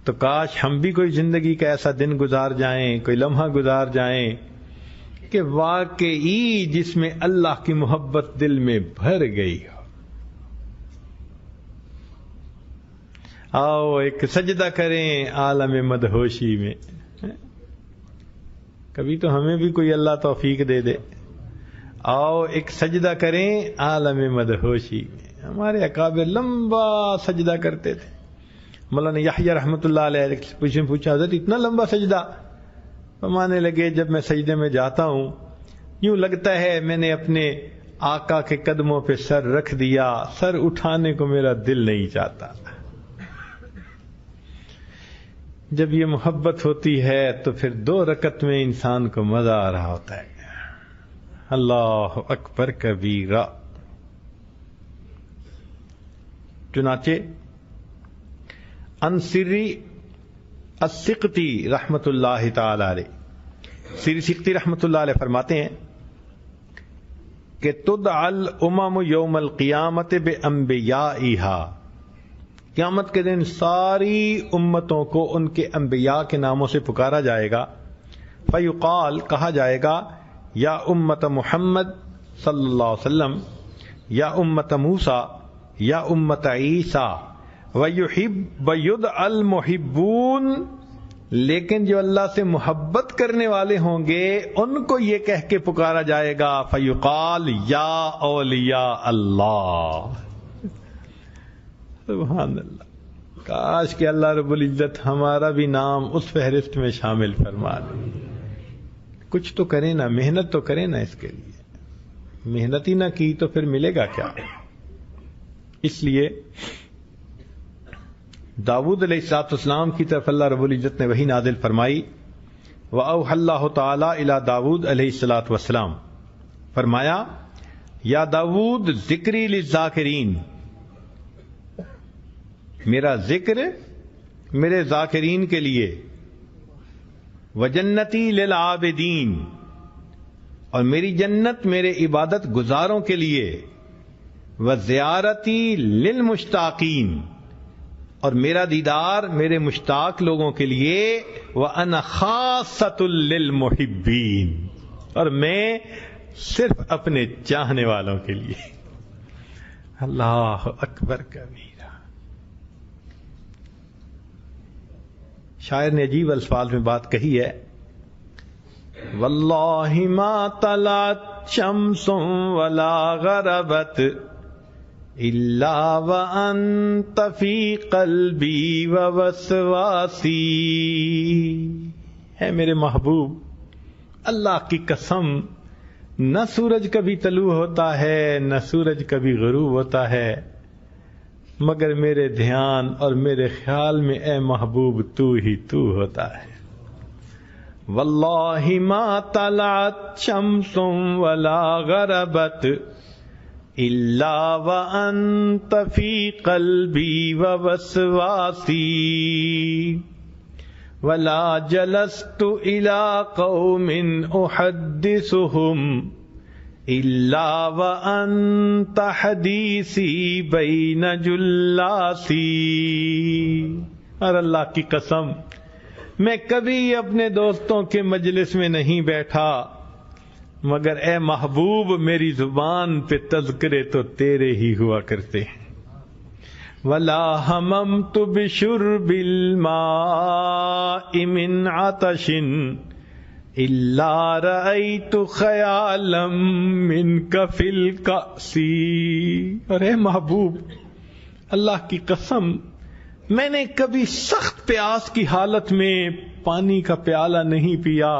تو کاش ہم بھی کوئی زندگی کا ایسا دن گزار جائیں، کوئی لمحہ گزار جائیں کہ واقعی جس میں اللہ کی محبت دل میں بھر گئی ہو۔ آؤ ایک سجدہ کریں عالم مدہوشی میں، کبھی تو ہمیں بھی کوئی اللہ توفیق دے دے۔ آؤ ایک سجدہ کریں عالم مدہوشی میں۔ ہمارے اکابر لمبا سجدہ کرتے تھے۔ مولانا یحییٰ رحمۃ اللہ علیہ پوچھا، حضرت اتنا لمبا سجدہ؟ فرمانے لگے جب میں سجدے میں جاتا ہوں یوں لگتا ہے میں نے اپنے آقا کے قدموں پہ سر رکھ دیا، سر اٹھانے کو میرا دل نہیں چاہتا۔ جب یہ محبت ہوتی ہے تو پھر 2 رکعت میں انسان کو مزہ آ رہا ہوتا ہے۔ اللہ اکبر کبیرہ۔ چنانچہ انصری السقطی رحمت اللہ تعالی علیہ، سری سقطی رحمت اللہ علیہ فرماتے ہیں کہ تدعى الامم یوم القیامت بانبیائها، قیامت کے دن ساری امتوں کو ان کے انبیاء کے ناموں سے پکارا جائے گا۔ فیقال، کہا جائے گا، یا امت محمد صلی اللہ علیہ وسلم، یا امت موسیٰ، یا امت عیسیٰ، وَيُدْعَى الْمُحِبُّونَ، لیکن جو اللہ سے محبت کرنے والے ہوں گے ان کو یہ کہہ کے پکارا جائے گا، فیقال یا اولیاء اللہ۔ سبحان اللہ، کاش کہ اللہ رب العزت ہمارا بھی نام اس فہرست میں شامل فرما دے۔ کچھ تو کریں نا، محنت تو کریں نا، اس کے لیے محنت ہی نہ کی تو پھر ملے گا کیا؟ اس لیے داؤد علیہ السلام کی طرف اللہ رب العزت نے وحی نازل فرمائی، وَأَوْحَى اللَّهُ تَعَالَى إِلَى داؤد علیہ السلام، فرمایا یا داؤد ذکری للذاکرین، میرا ذکر میرے ذاکرین کے لیے، وجنتی للعابدین، اور میری جنت میرے عبادت گزاروں کے لیے، وزیارتی للمشتاقین، اور میرا دیدار میرے مشتاق لوگوں کے لیے، وَأَنَا خَاصَّةٌ لِّلْمُحِبِّينَ، اور میں صرف اپنے چاہنے والوں کے لیے۔ اللہ اکبر کبیرہ۔ شاعر نے عجیب الفاظ میں بات کہی ہے، وَاللَّهِ مَا طَلَعَتْ شَمْسٌ وَلَا غَرَبَتْ إِلَّا وَأَنْتَ فِي قَلْبِي وَوَسْوَاسِي، ہے میرے محبوب، اللہ کی قسم، نہ سورج کبھی طلوع ہوتا ہے نہ سورج کبھی غروب ہوتا ہے، مگر میرے دھیان اور میرے خیال میں اے محبوب تو ہی تو ہوتا ہے۔ واللہ ما طلعت شمس ولا غربت الا وانت فی قلبی ووسواسی، ولا جلست الى قوم احدثهم الا وانت حدیثی بین جلاسی، اور اللہ کی قسم میں کبھی اپنے دوستوں کے مجلس میں نہیں بیٹھا مگر اے محبوب میری زبان پہ تذکرے تو تیرے ہی ہوا کرتے ہیں. وَلَا هَمَمْتُ بِشُرْبِ الْمَاءِ مِنْ عَطَشٍ إِلَّا رَأَيْتُ خَيَالًا مِنْكَ فِي الْكَأْسِ. اور اے محبوب اللہ کی قسم میں نے کبھی سخت پیاس کی حالت میں پانی کا پیالہ نہیں پیا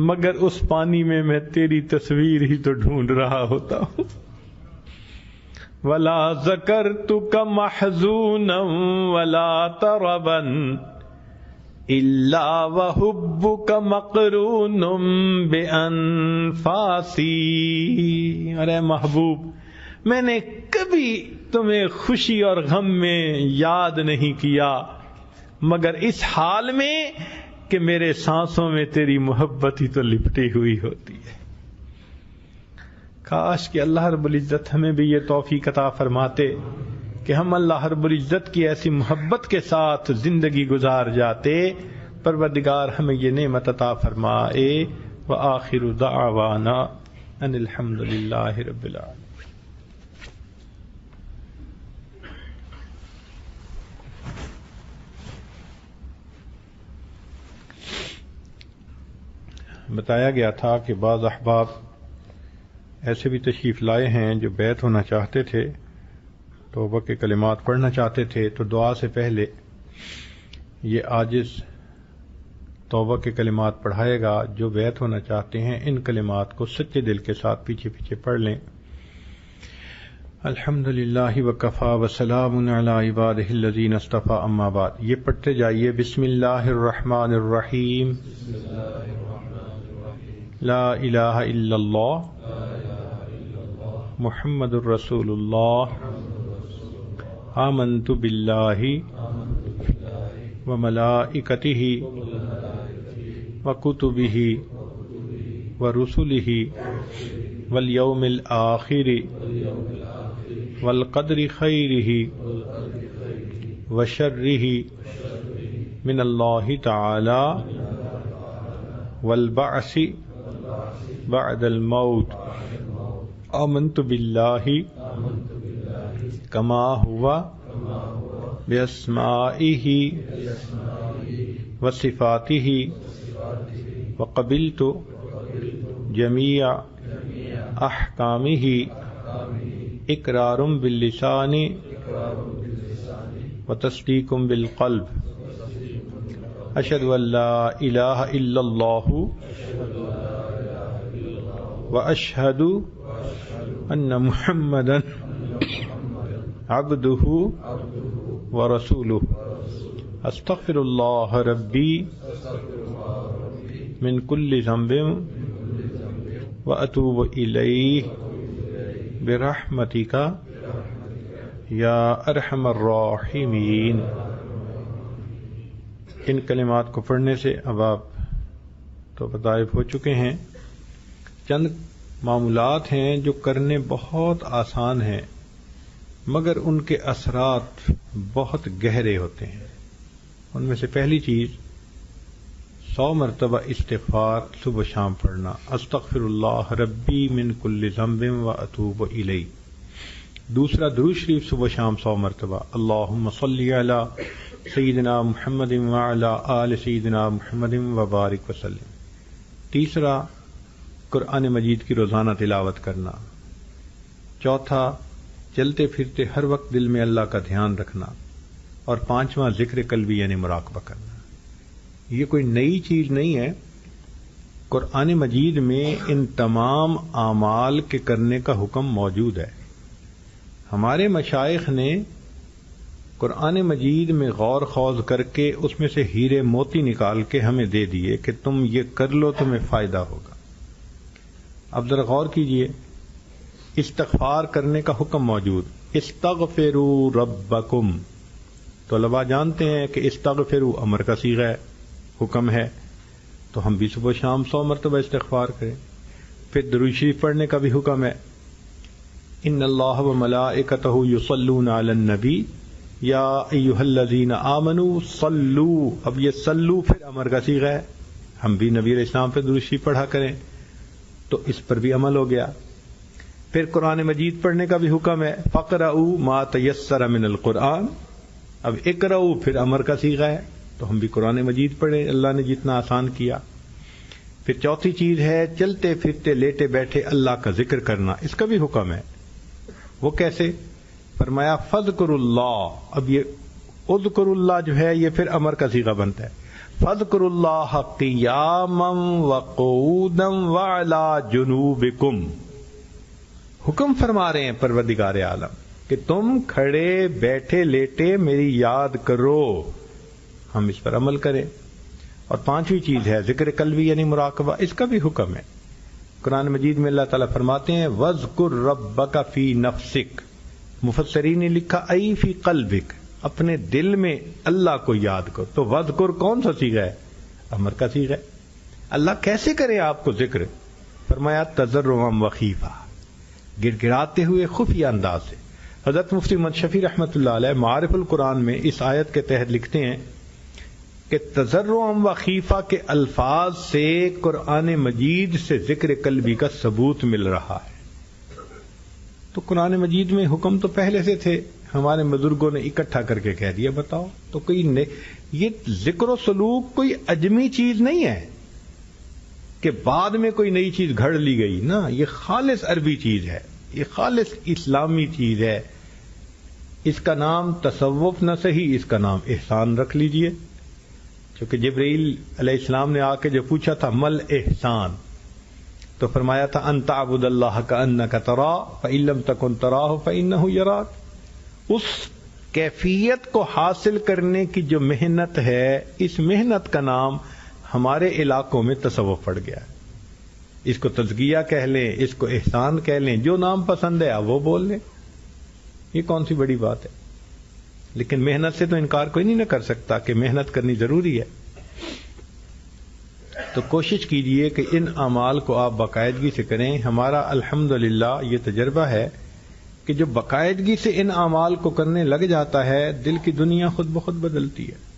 مگر اس پانی میں میں تیری تصویر ہی تو ڈھونڈ رہا ہوتا ہوں. وَلَا ذَكَرْتُكَ مَحْزُونًا وَلَا تَرَبًا إِلَّا وَحُبُّكَ مَقْرُونٌ بِأَنفَاسِي. ارے محبوب میں نے کبھی تمہیں خوشی اور غم میں یاد نہیں کیا مگر اس حال میں کہ میرے سانسوں میں تیری محبت ہی تو لپٹی ہوئی ہوتی ہے. کاش کہ اللہ رب العزت ہمیں بھی یہ توفیق عطا فرماتے کہ ہم اللہ رب العزت کی ایسی محبت کے ساتھ زندگی گزار جاتے. پروردگار ہمیں یہ نعمت عطا فرمائے. وآخر دعوانا ان الحمد للہ رب العالمین. بتایا گیا تھا کہ بعض احباب ایسے بھی تشریف لائے ہیں جو بیعت ہونا چاہتے تھے، توبہ کے کلمات پڑھنا چاہتے تھے، تو دعا سے پہلے یہ عاجز توبہ کے کلمات پڑھائے گا. جو بیعت ہونا چاہتے ہیں ان کلمات کو سچے دل کے ساتھ پیچھے پیچھے پڑھ لیں. الحمدللہ وکفا وسلام علی عبادہ الذین اصطفی. اما بعد، یہ پڑھتے جائیے. بسم اللہ الرحمن الرحیم. لا الہ الا اللہ محمد الرسول اللہ. آمنت باللہ وملائکتہ وکتبہ ورسلہ والیوم الآخر والقدر خیرہ وشرہ من اللہ تعالی والبعث بعد الموت. آمنت باللہ کما ہوا باسمائہ وصفاتہ وقبلت جمیع احکامہ اقرار باللسان وتصدیق بالقلب. اشہد ان لا الہ الا اللہ واشہد ان محمدا عبدہ ورسولہ. استغفر اللہ ربی من کل ذنب واتوب الیہ برحمتک یا ارحم الراحمین. ان کلمات کو پڑھنے سے اب آپ تو بطائف ہو چکے ہیں. چند معمولات ہیں جو کرنے بہت آسان ہیں مگر ان کے اثرات بہت گہرے ہوتے ہیں. ان میں سے پہلی چیز 100 مرتبہ استغفار صبح شام پڑھنا. استغفر اللہ ربی من کل ذنب واتوب الیہ. دوسرا درود شریف صبح شام 100 مرتبہ. اللہم صلی علی سیدنا محمد وعلی آل سیدنا محمد وبارک وسلم. تیسرا قرآن مجید کی روزانہ تلاوت کرنا. چوتھا چلتے پھرتے ہر وقت دل میں اللہ کا دھیان رکھنا. اور پانچواں ذکر قلبی یعنی مراقبہ کرنا. یہ کوئی نئی چیز نہیں ہے. قرآن مجید میں ان تمام اعمال کے کرنے کا حکم موجود ہے. ہمارے مشائخ نے قرآن مجید میں غور خوض کر کے اس میں سے ہیرے موتی نکال کے ہمیں دے دیے کہ تم یہ کر لو تمہیں فائدہ ہوگا. اب ذرا غور کیجئے. استغفار کرنے کا حکم موجود. استغفروا ربکم. طلباء جانتے ہیں کہ استغفروا امر کا صیغہ ہے، حکم ہے، تو ہم بھی صبح شام 100 مرتبہ استغفار کریں. پھر درود شریف پڑھنے کا بھی حکم ہے. ان اللہ وملائکتہ یصلون علی النبی یا ایھا الذین آمنوا صلوا، اب یہ صلو پھر امر کا صیغہ ہے، ہم بھی نبی علیہ السلام پہ درود شریف پڑھا کریں، تو اس پر بھی عمل ہو گیا۔ پھر قرآن مجید پڑھنے کا بھی حکم ہے، فقرؤوا ما تیسر من القرآن، اب اقرؤوا پھر امر کا صیغہ ہے، تو ہم بھی قرآن مجید پڑھیں، اللہ نے جتنا آسان کیا۔ پھر چوتھی چیز ہے چلتے پھرتے لیٹے بیٹھے اللہ کا ذکر کرنا، اس کا بھی حکم ہے۔ وہ کیسے؟ فرمایا فذکروا اللہ، اب یہ اذکر اللہ جو ہے یہ پھر امر کا صیغہ بنتا ہے، فذکروا اللہ قیاما وقعودا وعلی جنوبکم، حکم فرما رہے ہیں پروردگار عالم کہ تم کھڑے بیٹھے لیٹے میری یاد کرو، ہم اس پر عمل کریں۔ اور پانچویں چیز ہے ذکر قلبی یعنی مراقبہ، اس کا بھی حکم ہے۔ قرآن مجید میں اللہ تعالیٰ فرماتے ہیں وَاذْكُرْ رَبَّكَ فِي نَفْسِكَ، مفسرین نے لکھا ای فی قلبک، اپنے دل میں اللہ کو یاد کرو، تو وَاذْكُرْ کون سا صیغہ ہے؟ امر کا صیغہ ہے۔ اللہ کیسے کرے آپ کو ذکر؟ فرمایا تضرعا وخیفا، گڑ گڑاتے ہوئے خفیہ انداز سے۔ حضرت مفتی محمد شفیع رحمۃ اللہ علیہ معارف القرآن میں اس آیت کے تحت لکھتے ہیں کہ تضرعا وخیفا کے الفاظ سے قرآن مجید سے ذکر قلبی کا ثبوت مل رہا ہے۔ تو قرآن مجید میں حکم تو پہلے سے تھے، ہمارے بزرگوں نے اکٹھا کر کے کہہ دیا، بتاؤ تو کوئی یہ ذکر و سلوک کوئی اجمی چیز نہیں ہے کہ بعد میں کوئی نئی چیز گھڑ لی گئی، نا، یہ خالص عربی چیز ہے، یہ خالص اسلامی چیز ہے۔ اس کا نام تصوف نہ صحیح، اس کا نام احسان رکھ لیجئے، کیونکہ جبرائیل علیہ السلام نے آ کے جو پوچھا تھا مل احسان، تو فرمایا تھا ان تعبد اللہ کأنک تراہ فإن لم تکن تراہ فإنہ یراک۔ اس کیفیت کو حاصل کرنے کی جو محنت ہے، اس محنت کا نام ہمارے علاقوں میں تصوف پڑ گیا ہے۔ اس کو تزکیہ کہہ لیں، اس کو احسان کہہ لیں، جو نام پسند ہے وہ بول لیں، یہ کون سی بڑی بات ہے؟ لیکن محنت سے تو انکار کوئی نہیں نہ کر سکتا کہ محنت کرنی ضروری ہے۔ تو کوشش کیجئے کہ ان اعمال کو آپ باقاعدگی سے کریں۔ ہمارا الحمدللہ یہ تجربہ ہے کہ جو باقاعدگی سے ان اعمال کو کرنے لگ جاتا ہے، دل کی دنیا خود بخود بدلتی ہے۔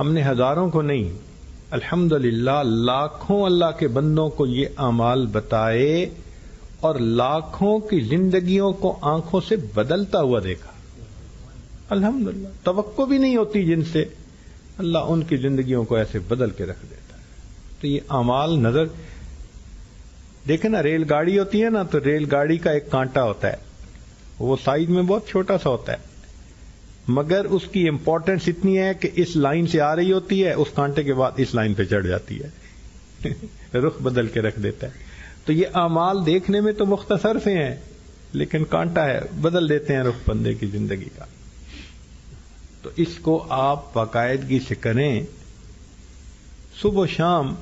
ہم نے ہزاروں کو نہیں، الحمدللہ لاکھوں اللہ کے بندوں کو یہ اعمال بتائے اور لاکھوں کی زندگیوں کو آنکھوں سے بدلتا ہوا دیکھا۔ الحمدللہ توقع بھی نہیں ہوتی جن سے، اللہ ان کی زندگیوں کو ایسے بدل کے رکھ دیتا ہے۔ تو یہ اعمال نظر دیکھیں نا، ریل گاڑی ہوتی ہے نا، تو ریل گاڑی کا ایک کانٹا ہوتا ہے، وہ سائز میں بہت چھوٹا سا ہوتا ہے، مگر اس کی امپورٹنس اتنی ہے کہ اس لائن سے آ رہی ہوتی ہے، اس کانٹے کے بعد اس لائن پہ چڑھ جاتی ہے، رخ بدل کے رکھ دیتا ہے۔ تو یہ اعمال دیکھنے میں تو مختصر سے ہیں، لیکن کانٹا ہے، بدل دیتے ہیں رخ بندے کی زندگی کا۔ تو اس کو آپ باقاعدگی سے کریں صبح و شام۔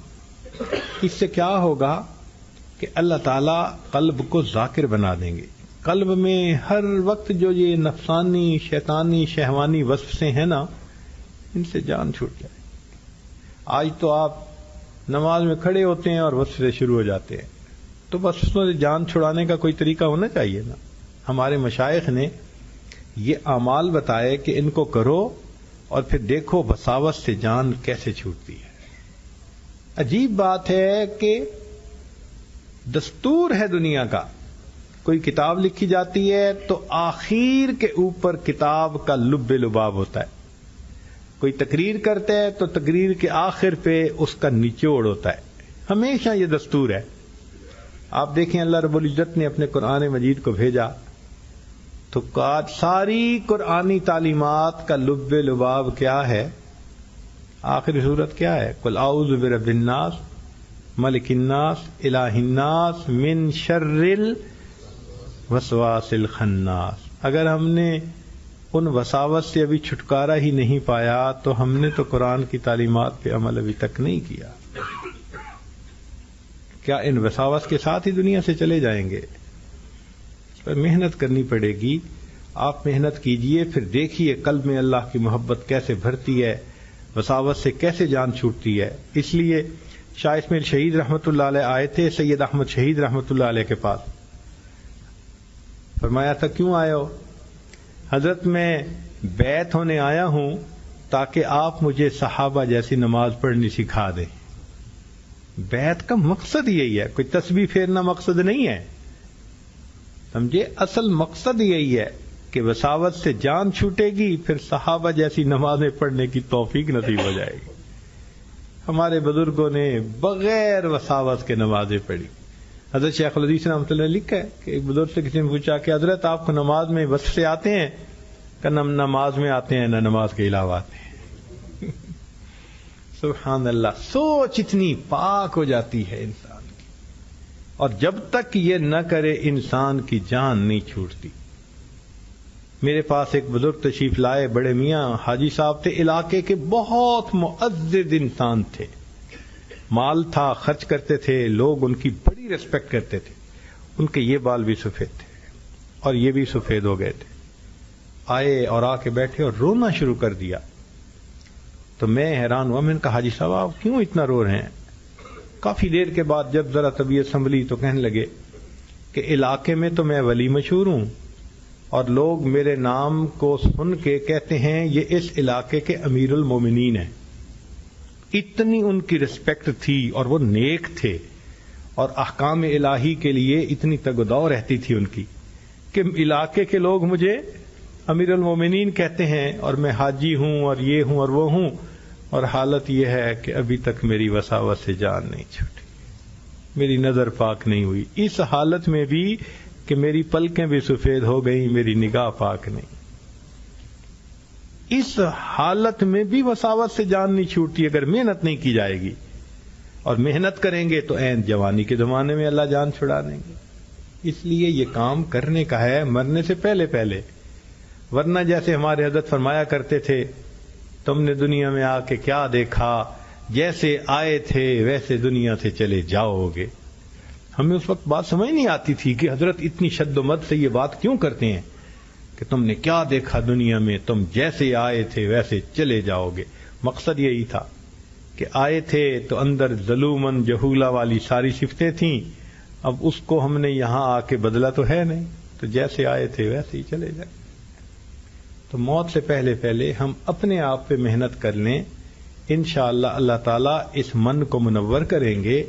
اس سے کیا ہوگا کہ اللہ تعالیٰ قلب کو ذاکر بنا دیں گے۔ قلب میں ہر وقت جو یہ نفسانی شیطانی شہوانی وسوسے ہیں نا، ان سے جان چھوٹ جائے۔ آج تو آپ نماز میں کھڑے ہوتے ہیں اور وسوسے شروع ہو جاتے ہیں، تو وسوسوں سے جان چھڑانے کا کوئی طریقہ ہونا چاہیے نا۔ ہمارے مشائخ نے یہ اعمال بتائے کہ ان کو کرو اور پھر دیکھو وساوس سے جان کیسے چھوٹتی ہے۔ عجیب بات ہے کہ دستور ہے دنیا کا، کوئی کتاب لکھی جاتی ہے تو آخر کے اوپر کتاب کا لب لباب ہوتا ہے، کوئی تقریر کرتا ہے تو تقریر کے آخر پہ اس کا نچوڑ ہوتا ہے، ہمیشہ یہ دستور ہے۔ آپ دیکھیں اللہ رب العزت نے اپنے قرآن مجید کو بھیجا تو ساری قرآنی تعلیمات کا لب لباب کیا ہے؟ آخری صورت کیا ہے؟ قل اعوذ برب الناس ملک الناس الہ الناس من شر الوسواس الخناس۔ اگر ہم نے ان وساوس سے ابھی چھٹکارا ہی نہیں پایا تو ہم نے تو قرآن کی تعلیمات پہ عمل ابھی تک نہیں کیا۔ کیا ان وساوس کے ساتھ ہی دنیا سے چلے جائیں گے؟ پر محنت کرنی پڑے گی۔ آپ محنت کیجئے، پھر دیکھیے قلب میں اللہ کی محبت کیسے بھرتی ہے، وساوس سے کیسے جان چھوٹتی ہے۔ اس لیے شاہ اسماعیل شہید رحمۃ اللہ علیہ آئے تھے سید احمد شہید رحمۃ اللہ علیہ کے پاس، فرمایا تھا کیوں آئے ہو؟ حضرت میں بیعت ہونے آیا ہوں تاکہ آپ مجھے صحابہ جیسی نماز پڑھنی سکھا دیں. بیعت کا مقصد یہی ہے، کوئی تسبیح پھیرنا مقصد نہیں ہے، سمجھے؟ اصل مقصد یہی ہے کہ وساوت سے جان چھوٹے گی، پھر صحابہ جیسی نمازیں پڑھنے کی توفیق نصیب ہو جائے گی. ہمارے بزرگوں نے بغیر وساوت کے نمازیں پڑھی. حضرت شیخ الحدیث رحمۃ اللہ لکھا ہے کہ ایک بزرگ سے کسی نے پوچھا کہ حضرت آپ کو نماز میں وصف سے آتے ہیں؟ کہ نہ نماز میں آتے ہیں نہ نماز کے علاوہ آتے ہیں. سبحان اللہ، سوچ اتنی پاک ہو جاتی ہے انسان کی، اور جب تک یہ نہ کرے انسان کی جان نہیں چھوٹتی. میرے پاس ایک بزرگ تشریف لائے، بڑے میاں حاجی صاحب تھے، علاقے کے بہت معزز انسان تھے، مال تھا، خرچ کرتے تھے، لوگ ان کی بڑی ریسپیکٹ کرتے تھے. ان کے یہ بال بھی سفید تھے اور یہ بھی سفید ہو گئے تھے. آئے اور آ کے بیٹھے اور رونا شروع کر دیا. تو میں حیران ہوا، میں نے کہا حاجی صاحب آپ کیوں اتنا رو رہے ہیں؟ کافی دیر کے بعد جب ذرا طبیعت سنبھلی تو کہنے لگے کہ علاقے میں تو میں ولی مشہور ہوں اور لوگ میرے نام کو سن کے کہتے ہیں یہ اس علاقے کے امیر المومنین ہیں. اتنی ان کی رسپیکٹ تھی اور وہ نیک تھے اور احکام الہی کے لیے اتنی تگدو رہتی تھی ان کی کہ علاقے کے لوگ مجھے امیر المومنین کہتے ہیں اور میں حاجی ہوں اور یہ ہوں اور وہ ہوں، اور حالت یہ ہے کہ ابھی تک میری وساوت سے جان نہیں چھوٹی، میری نظر پاک نہیں ہوئی. اس حالت میں بھی کہ میری پلکیں بھی سفید ہو گئیں، میری نگاہ پاک نہیں. اس حالت میں بھی وساوت سے جان نہیں چھوٹتی اگر محنت نہیں کی جائے گی، اور محنت کریں گے تو عین جوانی کے زمانے میں اللہ جان چھڑا دیں گے. اس لیے یہ کام کرنے کا ہے مرنے سے پہلے پہلے، ورنہ جیسے ہمارے حضرت فرمایا کرتے تھے تم نے دنیا میں آ کے کیا دیکھا، جیسے آئے تھے ویسے دنیا سے چلے جاؤ گے. ہمیں اس وقت بات سمجھ نہیں آتی تھی کہ حضرت اتنی شد و مد سے یہ بات کیوں کرتے ہیں کہ تم نے کیا دیکھا دنیا میں، تم جیسے آئے تھے ویسے چلے جاؤ گے. مقصد یہی تھا کہ آئے تھے تو اندر ظلومن جہولہ والی ساری صفتیں تھیں، اب اس کو ہم نے یہاں آ کے بدلا تو ہے نہیں، تو جیسے آئے تھے ویسے ہی چلے جائیں. تو موت سے پہلے پہلے ہم اپنے آپ پہ محنت کر لیں، انشاءاللہ اللہ تعالیٰ اس من کو منور کریں گے،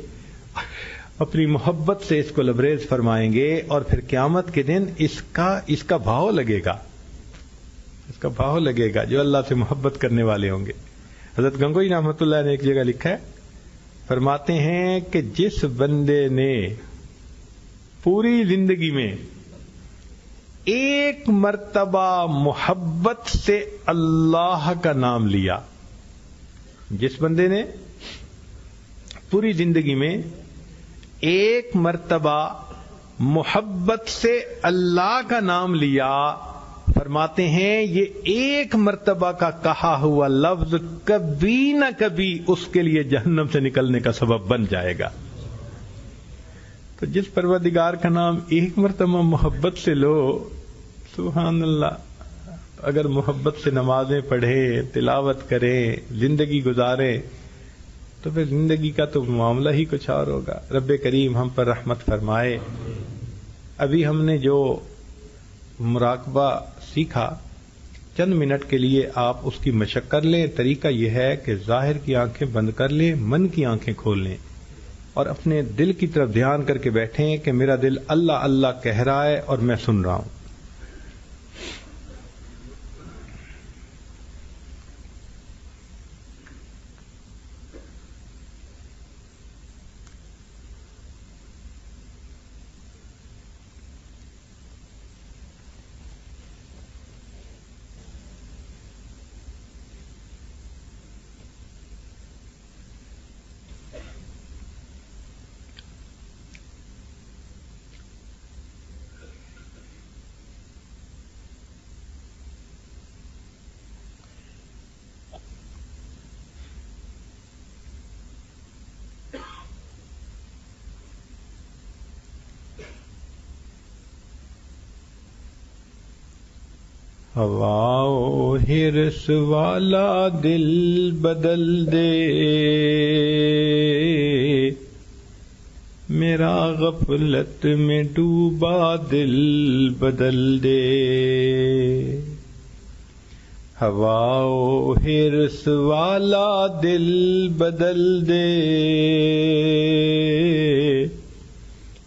اپنی محبت سے اس کو لبریز فرمائیں گے، اور پھر قیامت کے دن اس کا بھاؤ لگے گا، اس کا بھاؤ لگے گا جو اللہ سے محبت کرنے والے ہوں گے. حضرت گنگوئی رحمۃ اللہ نے ایک جگہ لکھا ہے، فرماتے ہیں کہ جس بندے نے پوری زندگی میں ایک مرتبہ محبت سے اللہ کا نام لیا، جس بندے نے پوری زندگی میں ایک مرتبہ محبت سے اللہ کا نام لیا، فرماتے ہیں یہ ایک مرتبہ کا کہا ہوا لفظ کبھی نہ کبھی اس کے لیے جہنم سے نکلنے کا سبب بن جائے گا. تو جس پروردگار کا نام ایک مرتبہ محبت سے لو، سبحان اللہ، اگر محبت سے نمازیں پڑھیں، تلاوت کریں، زندگی گزاریں، تو پھر زندگی کا تو معاملہ ہی کچھ اور ہوگا. رب کریم ہم پر رحمت فرمائے. ابھی ہم نے جو مراقبہ سیکھا، چند منٹ کے لیے آپ اس کی مشق کر لیں. طریقہ یہ ہے کہ ظاہر کی آنکھیں بند کر لیں، من کی آنکھیں کھول لیں، اور اپنے دل کی طرف دھیان کر کے بیٹھیں کہ میرا دل اللہ اللہ کہہ رہا ہے اور میں سن رہا ہوں. ہوا و ہرس والا دل بدل دے، میرا غفلت میں ڈوبا دل بدل دے. ہوا و حرص والا دل بدل دے،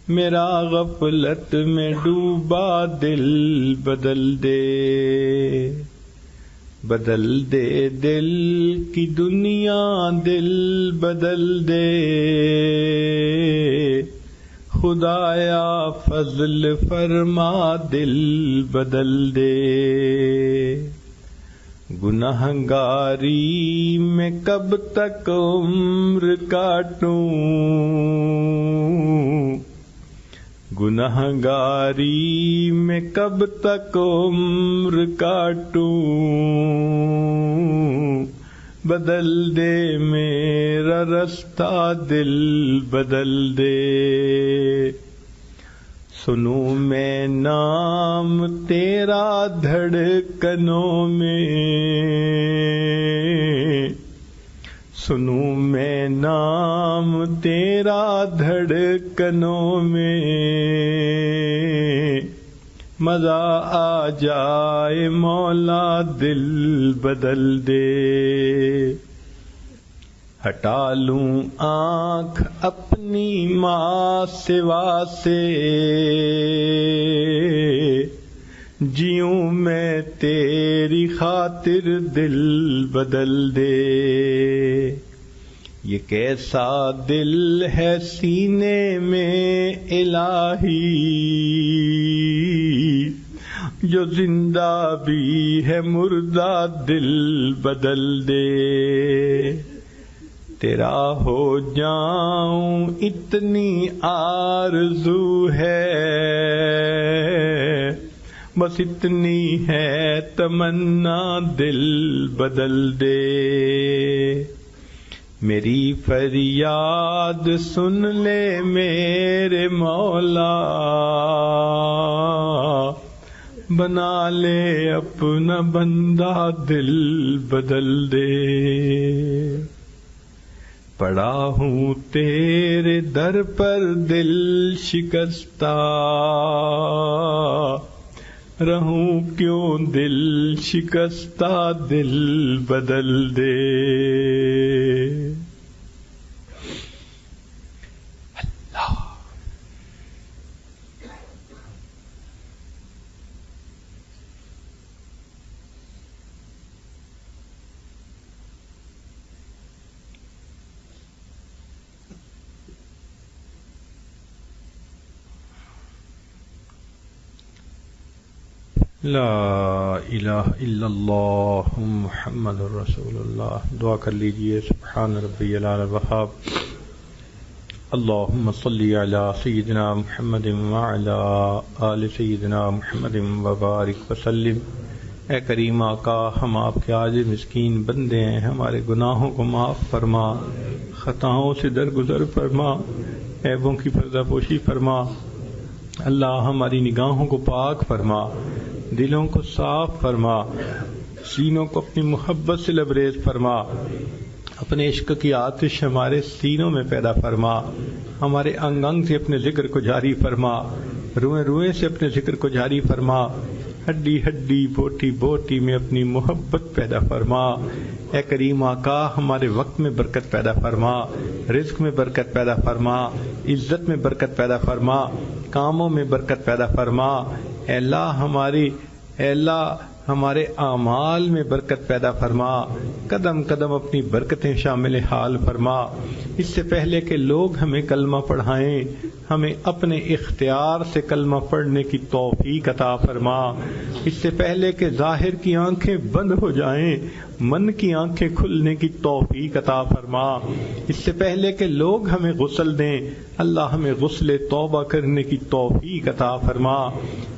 میرا غفلت میں ڈوبا دل بدل دے، بدل دے دل کی دنیا دل بدل دے، خدایا فضل فرما دل بدل دے، گنہگاری میں کب تک عمر کاٹوں، گنہگاری میں کب تک عمر کاٹوں، بدل دے میرا رستہ دل بدل دے، سنوں میں نام تیرا دھڑکنوں میں، سنوں میں نام تیرا دھڑکنوں میں، مزہ آ جائے مولا دل بدل دے، ہٹا لوں آنکھ اپنی ماں سوا سے، جیوں میں تیری خاطر دل بدل دے، یہ کیسا دل ہے سینے میں الہی، جو زندہ بھی ہے مردہ دل بدل دے، تیرا ہو جاؤں اتنی آرزو ہے، بس اتنی ہے تمنا دل بدل دے، میری فریاد سن لے میرے مولا، بنا لے اپنا بندہ دل بدل دے، پڑا ہوں تیرے در پر دل شکستہ، رہوں کیوں دل شکستہ دل بدل دے، لا الہ الا اللہ محمد رسول اللہ۔ دعا کر لیجئے۔ سبحان ربی العلی الوہاب، اللہم صلی علی سیدنا محمد وعلی آل سیدنا محمد وبارک وسلم۔ اے کریم آقا، ہم آپ کے عاجز مسکین بندے ہیں، ہمارے گناہوں کو معاف فرما، خطاؤں سے درگزر فرما، عیبوں کی پردہ پوشی فرما۔ اللہ ہماری نگاہوں کو پاک فرما، دلوں کو صاف فرما، سینوں کو اپنی محبت سے لبریز فرما، اپنے عشق کی آتش ہمارے سینوں میں پیدا فرما، ہمارے انگ انگ سے اپنے ذکر کو جاری فرما، روئیں روئیں سے اپنے ذکر کو جاری فرما، ہڈی ہڈی بوٹی بوٹی میں اپنی محبت پیدا فرما۔ اے کریم آقا، ہمارے وقت میں برکت پیدا فرما، رزق میں برکت پیدا فرما، عزت میں برکت پیدا فرما، کاموں میں برکت پیدا فرما۔ اے اللہ ہمارے اعمال میں برکت پیدا فرما، قدم قدم اپنی برکتیں شامل حال فرما۔ اس سے پہلے کہ لوگ ہمیں کلمہ پڑھائیں، ہمیں اپنے اختیار سے کلمہ پڑھنے کی توفیق عطا فرما۔ اس سے پہلے کہ ظاہر کی آنکھیں بند ہو جائیں، من کی آنکھیں کھلنے کی توفیق عطا فرما۔ اس سے پہلے کہ لوگ ہمیں غسل دیں، اللہ ہمیں غسل توبہ کرنے کی توفیق عطا فرما۔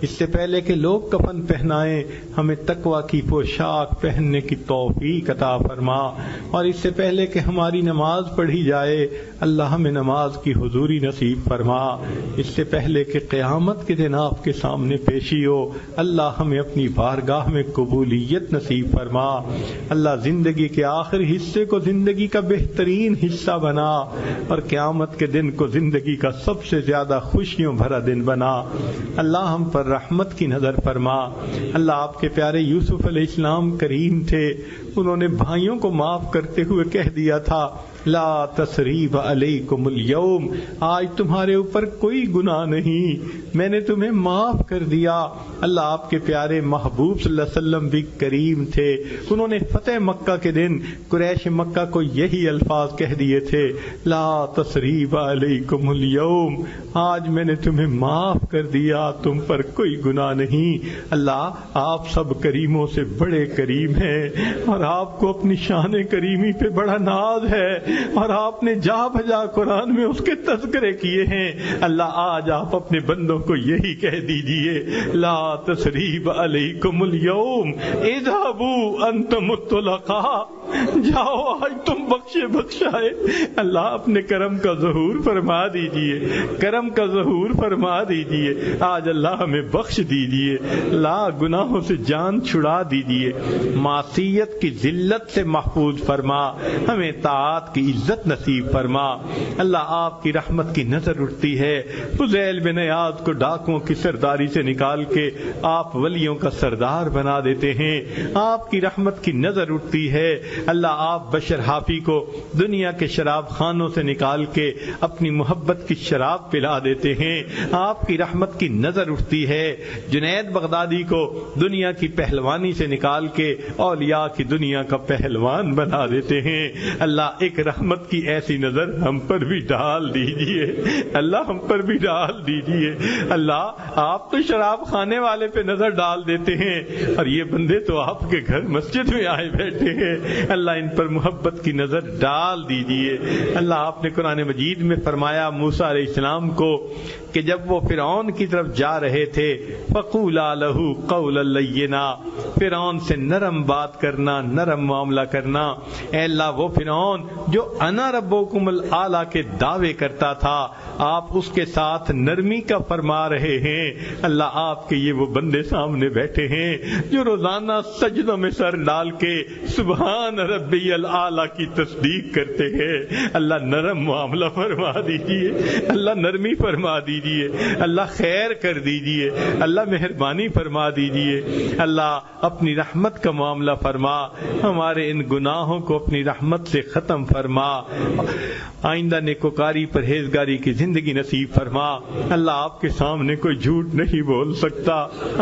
اس سے پہلے کہ لوگ کفن پہنائیں، ہمیں تقویٰ کی پوشاک پہننے کی توفیق عطا فرما۔ اور اس سے پہلے کہ ہماری نماز پڑھی جائے، اللہ ہمیں نماز کی حضوری نصیب فرما۔ اس سے پہلے کہ قیامت کے دن آپ کے سامنے پیشی ہو، اللہ ہمیں اپنی بارگاہ میں قبولیت نصیب فرما۔ اللہ زندگی کے آخری حصے کو زندگی کا بہترین حصہ بنا، اور قیامت کے دن کو زندگی کا سب سے زیادہ خوشیوں بھرا دن بنا۔ اللہ ہم پر رحمت کی نظر فرما۔ اللہ آپ کے پیارے پیارے یوسف علیہ السلام کریم تھے، انہوں نے بھائیوں کو معاف کرتے ہوئے کہہ دیا تھا لا تثریب علیکم اليوم، آج تمہارے اوپر کوئی گناہ نہیں، میں نے تمہیں معاف کر دیا۔ اللہ آپ کے پیارے محبوب صلی اللہ علیہ وسلم بھی کریم تھے، انہوں نے فتح مکہ کے دن قریش مکہ کو یہی الفاظ کہہ دیے تھے لا تثریب علیکم اليوم، آج میں نے تمہیں معاف کر دیا، تم پر کوئی گناہ نہیں۔ اللہ آپ سب کریموں سے بڑے کریم ہیں، اور آپ کو اپنی شان کریمی پہ بڑا ناز ہے، اور آپ نے جا بجا قرآن میں اس کے تذکرے کیے ہیں۔ اللہ آج آپ اپنے بندوں کو یہی کہہ دیجئے لا تثریب علیکم اليوم اذهبوا انتم الطلقاء، جاؤ آج تم بخشے بخشائے۔ اللہ اپنے کرم کا ظہور فرما دیجئے، کرم کا ظہور فرما دیجئے، آج اللہ ہمیں بخش دیجئے، لا گناہوں سے جان چھڑا دیجئے، معصیت کی ذلت سے محفوظ فرما، ہمیں طاعت کی عزت نصیب فرما۔ اللہ آپ کی رحمت کی نظر اٹھتی ہے، فضیل بن عیاض کو ڈاکوؤں کی سرداری سے نکال کے آپ ولیوں کا سردار بنا دیتے ہیں۔ آپ کی رحمت کی نظر اٹھتی ہے، اللہ آپ بشر حافی کو دنیا کے شراب خانوں سے نکال کے اپنی محبت کی شراب پلا دیتے ہیں۔ آپ کی رحمت کی نظر اٹھتی ہے، جنید بغدادی کو دنیا کی پہلوانی سے نکال کے اولیاء کی دنیا کا پہلوان بنا دیتے ہیں۔ اللہ ایک رحمت کی ایسی نظر ہم پر بھی ڈال دیجئے، اللہ ہم پر بھی ڈال دیجئے۔ اللہ آپ تو شراب خانے والے پہ نظر ڈال دیتے ہیں، اور یہ بندے تو آپ کے گھر مسجد میں آئے بیٹھے ہیں، اللہ ان پر محبت کی نظر ڈال دیجئے۔ اللہ آپ نے قرآن مجید میں فرمایا موسیٰ علیہ السلام کو کہ جب وہ فرعون کی طرف جا رہے تھے فَقُولَا لَهُ قَوْلًا لَيِّنًا، فرعون سے نرم بات کرنا، نرم معاملہ کرنا۔ اے اللہ وہ فرعون جو انا ربکم الاعلی کے دعوے کرتا تھا، آپ اس کے ساتھ نرمی کا فرما رہے ہیں۔ اللہ آپ کے یہ وہ بندے سامنے بیٹھے ہیں جو روزانہ سجدوں میں سر ڈال کے سبحان ربی الاعلی کی تصدیق کرتے ہیں۔ اللہ نرم معاملہ فرما دیجئے، اللہ نرمی فرما دیجئے، اللہ خیر کر دیجئے، اللہ مہربانی فرما دیجئے۔ اللہ اپنی رحمت کا معاملہ فرما، ہمارے ان گناہوں کو اپنی رحمت سے ختم فرما، آئندہ نیکوکاری پرہیزگاری کی زندگی نصیب فرما۔ اللہ آپ کے سامنے کوئی جھوٹ نہیں بول سکتا،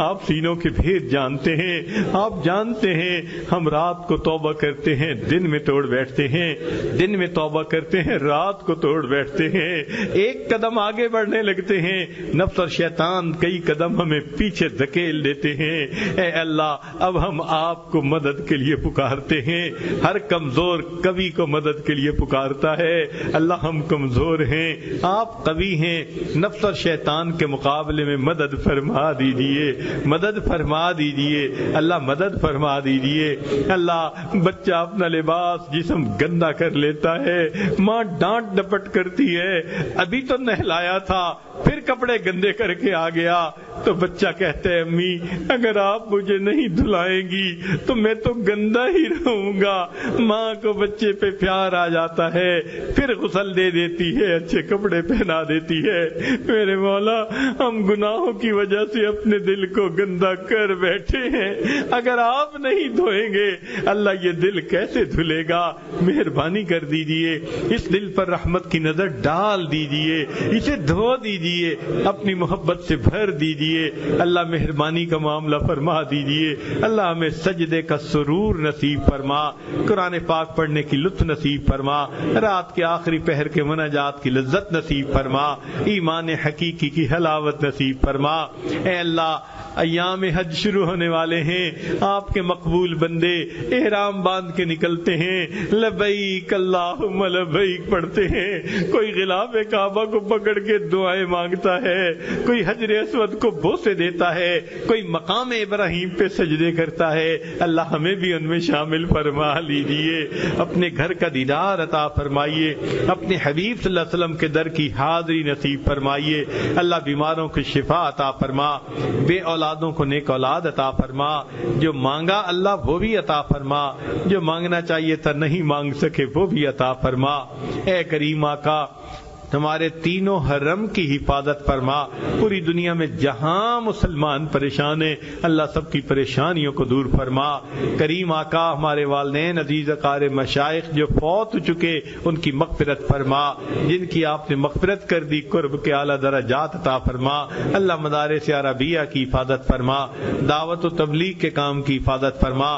آپ سینوں کے بھید جانتے ہیں، آپ جانتے ہیں ہم رات کو توبہ کرتے ہیں دن میں توڑ بیٹھتے ہیں، دن میں توبہ کرتے ہیں رات کو توڑ بیٹھتے ہیں، ایک قدم آگے بڑھنے لگتے ہیں، نفس اور شیطان کئی قدم ہمیں پیچھے دھکیل دیتے ہیں۔ اے اللہ اب ہم آپ کو مدد کے لیے پکارتے ہیں، ہر کمزور قوی کو مدد کے لیے پکارتا ہے۔ اللہ ہم کمزور ہیں، آپ قوی ہیں، نفس اور شیطان کے مقابلے میں مدد فرما دیجئے، مدد فرما دیجئے، اللہ مدد فرما دیجئے۔ اللہ بچہ اپنا لباس جسم گندا کر لیتا ہے، ماں ڈانٹ ڈپٹ کرتی ہے، ابھی تو نہلایا تھا پھر کپڑے گندے کر کے آ گیا، تو بچہ کہتا ہے امی اگر آپ مجھے نہیں دھلائیں گی تو میں تو گندا ہی رہوں گا۔ ماں کو بچے پہ پیار آ جاتا ہے، پھر غسل دے دیتی ہے، اچھے کپڑے پہنا دیتی ہے۔ میرے مولا ہم گناہوں کی وجہ سے اپنے دل کو گندا کر بیٹھے ہیں، اگر آپ نہیں دھوئیں گے اللہ یہ دل کیسے دھلے گا؟ مہربانی کر دیجئے، اس دل پر رحمت کی نظر ڈال دیجئے، اسے دھو دیجئے، اپنی محبت سے بھر دیجئے۔ اللہ مہربانی کا معاملہ فرما دیجئے، اللہ ہمیں سجدے کا سرور نصیب فرما، قرآن پاک پڑھنے کی لطف نصیب فرما، رات کے آخری پہر کے مناجات کی لذت نصیب فرما، ایمان حقیقی کی حلاوت نصیب فرما۔ اے اللہ ایام حج شروع ہونے والے ہیں، آپ کے مقبول بندے احرام باندھ کے نکلتے ہیں، لبیک اللہم لبیک پڑھتے ہیں، کوئی غلاف کعبہ کو پکڑ کے دعائیں مانگتا ہے، کوئی حجر اسود کو بوسے دیتا ہے، کوئی مقام ابراہیم پہ سجدے کرتا ہے۔ اللہ ہمیں بھی ان میں شامل فرما لیجئے، اپنے گھر کا دیدار عطا فرمائیے، اپنے حبیب صلی اللہ علیہ وسلم کے در کی حاضری نصیب فرمائیے۔ اللہ بیماروں کو شفا عطا فرما، بے اولادوں کو نیک اولاد عطا فرما، جو مانگا اللہ وہ بھی عطا فرما، جو مانگنا چاہیے تھا نہیں مانگ سکے وہ بھی عطا فرما۔ اے کریم آقا ہمارے تینوں حرم کی حفاظت فرما. پوری دنیا میں جہاں مسلمان پریشان ہیں اللہ سب کی پریشانیوں کو دور فرما. کریم آقا ہمارے والدین عزیز اقارب مشائخ جو فوت ہو چکے ان کی مغفرت فرما. جن کی آپ نے مغفرت کر دی قرب کے اعلیٰ درجات عطا فرما. اللہ مدارس عربیہ کی حفاظت فرما. دعوت و تبلیغ کے کام کی حفاظت فرما.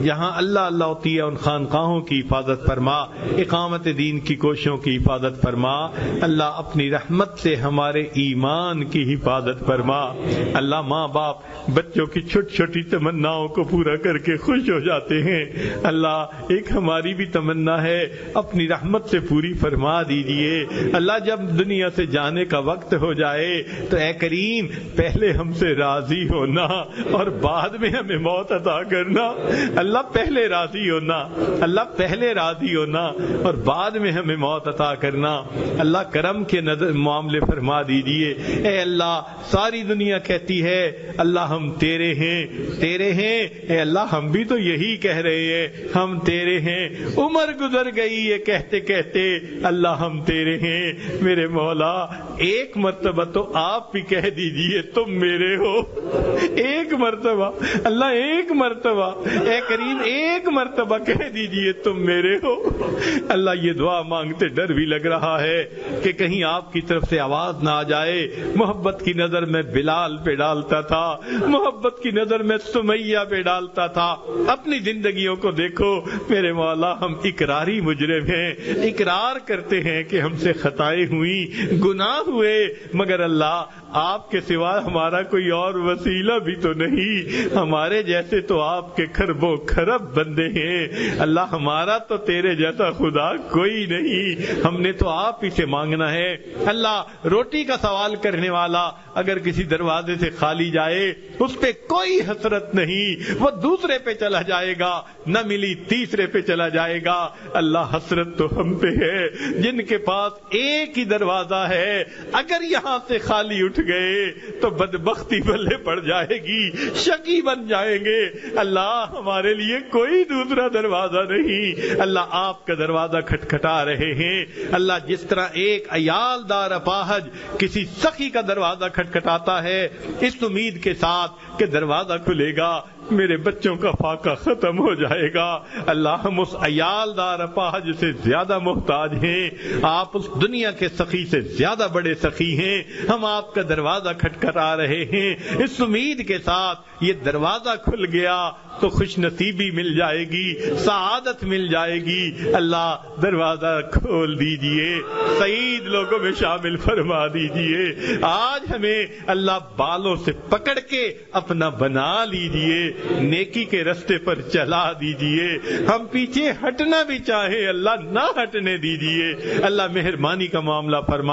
جہاں اللہ اللہ ہوتی ہے ان خانقاہوں کی حفاظت فرما. اقامت دین کی کوششوں کی حفاظت فرما. اللہ اپنی رحمت سے ہمارے ایمان کی حفاظت فرما. اللہ ماں باپ بچوں کی چھوٹی چھوٹی تمناؤں کو پورا کر کے خوش ہو جاتے ہیں. اللہ ایک ہماری بھی تمنا ہے اپنی رحمت سے پوری فرما دیجئے. اللہ جب دنیا سے جانے کا وقت ہو جائے تو اے کریم پہلے ہم سے راضی ہونا اور بعد میں ہمیں موت عطا کرنا. اللہ پہلے راضی ہونا, اللہ پہلے راضی ہونا اور بعد میں ہمیں موت عطا کرنا. اللہ کرم کے معاملے فرما دیجئے. اے اللہ ساری دنیا کہتی ہے اللہ ہم تیرے ہیں تیرے ہیں. اے اللہ ہم بھی تو یہی کہہ رہے ہیں ہم تیرے ہیں. عمر گزر گئی ہے کہتے کہتے اللہ ہم تیرے ہیں. میرے مولا ایک مرتبہ تو آپ بھی کہہ دیجئے تم میرے ہو. ایک مرتبہ اللہ ایک مرتبہ اے کریم ایک مرتبہ کہہ دیجئے تم میرے ہو. اللہ یہ دعا مانگتے ڈر بھی لگ رہا ہے کہ کہیں آپ کی طرف سے آواز نہ آ جائے. محبت کی نظر میں بلال پہ ڈالتا تھا, محبت کی نظر میں سمیہ پہ ڈالتا تھا. اپنی زندگیوں کو دیکھو میرے مولا ہم اقراری مجرم ہیں, اقرار کرتے ہیں کہ ہم سے خطائیں ہوئی گناہ ہوئے, مگر اللہ آپ کے سوا ہمارا کوئی اور وسیلہ بھی تو نہیں. ہمارے جیسے تو آپ کے کھربوں کھرب بندے ہیں. اللہ ہمارا تو تیرے جیسا خدا کوئی نہیں. ہم نے تو آپ ہی سے مانگنا ہے. اللہ روٹی کا سوال کرنے والا اگر کسی دروازے سے خالی جائے اس پہ کوئی حسرت نہیں, وہ دوسرے پہ چلا جائے گا, نہ ملی تیسرے پہ چلا جائے گا. اللہ حسرت تو ہم پہ ہے جن کے پاس ایک ہی دروازہ ہے, اگر یہاں سے خالی اٹھ گئے تو بدبختی بلے پڑ جائے گی, شقی بن جائیں گے. اللہ ہمارے لیے کوئی دوسرا دروازہ نہیں. اللہ آپ کا دروازہ کھٹکھٹا رہے ہیں. اللہ جس طرح ایک عیال دار اپاہج کسی سخی کا دروازہ کھٹکھٹاتا ہے اس امید کے ساتھ کہ دروازہ کھلے گا میرے بچوں کا فاقہ ختم ہو جائے گا. اللہ ہم اس عیال دار اپاہج سے زیادہ محتاج ہیں, آپ اس دنیا کے سخی سے زیادہ بڑے سخی ہیں. ہم آپ کا دروازہ کھٹکھٹا رہے ہیں اس امید کے ساتھ یہ دروازہ کھل گیا تو خوش نصیبی مل جائے گی, سعادت مل جائے گی. اللہ دروازہ کھول دیجئے, سعید لوگوں میں شامل فرما دیجئے. آج ہمیں اللہ بالوں سے پکڑ کے اپنا بنا لیجئے, نیکی کے رستے پر چلا دیجئے. ہم پیچھے ہٹنا بھی چاہے اللہ نہ ہٹنے دیجئے. اللہ مہربانی کا معاملہ فرما.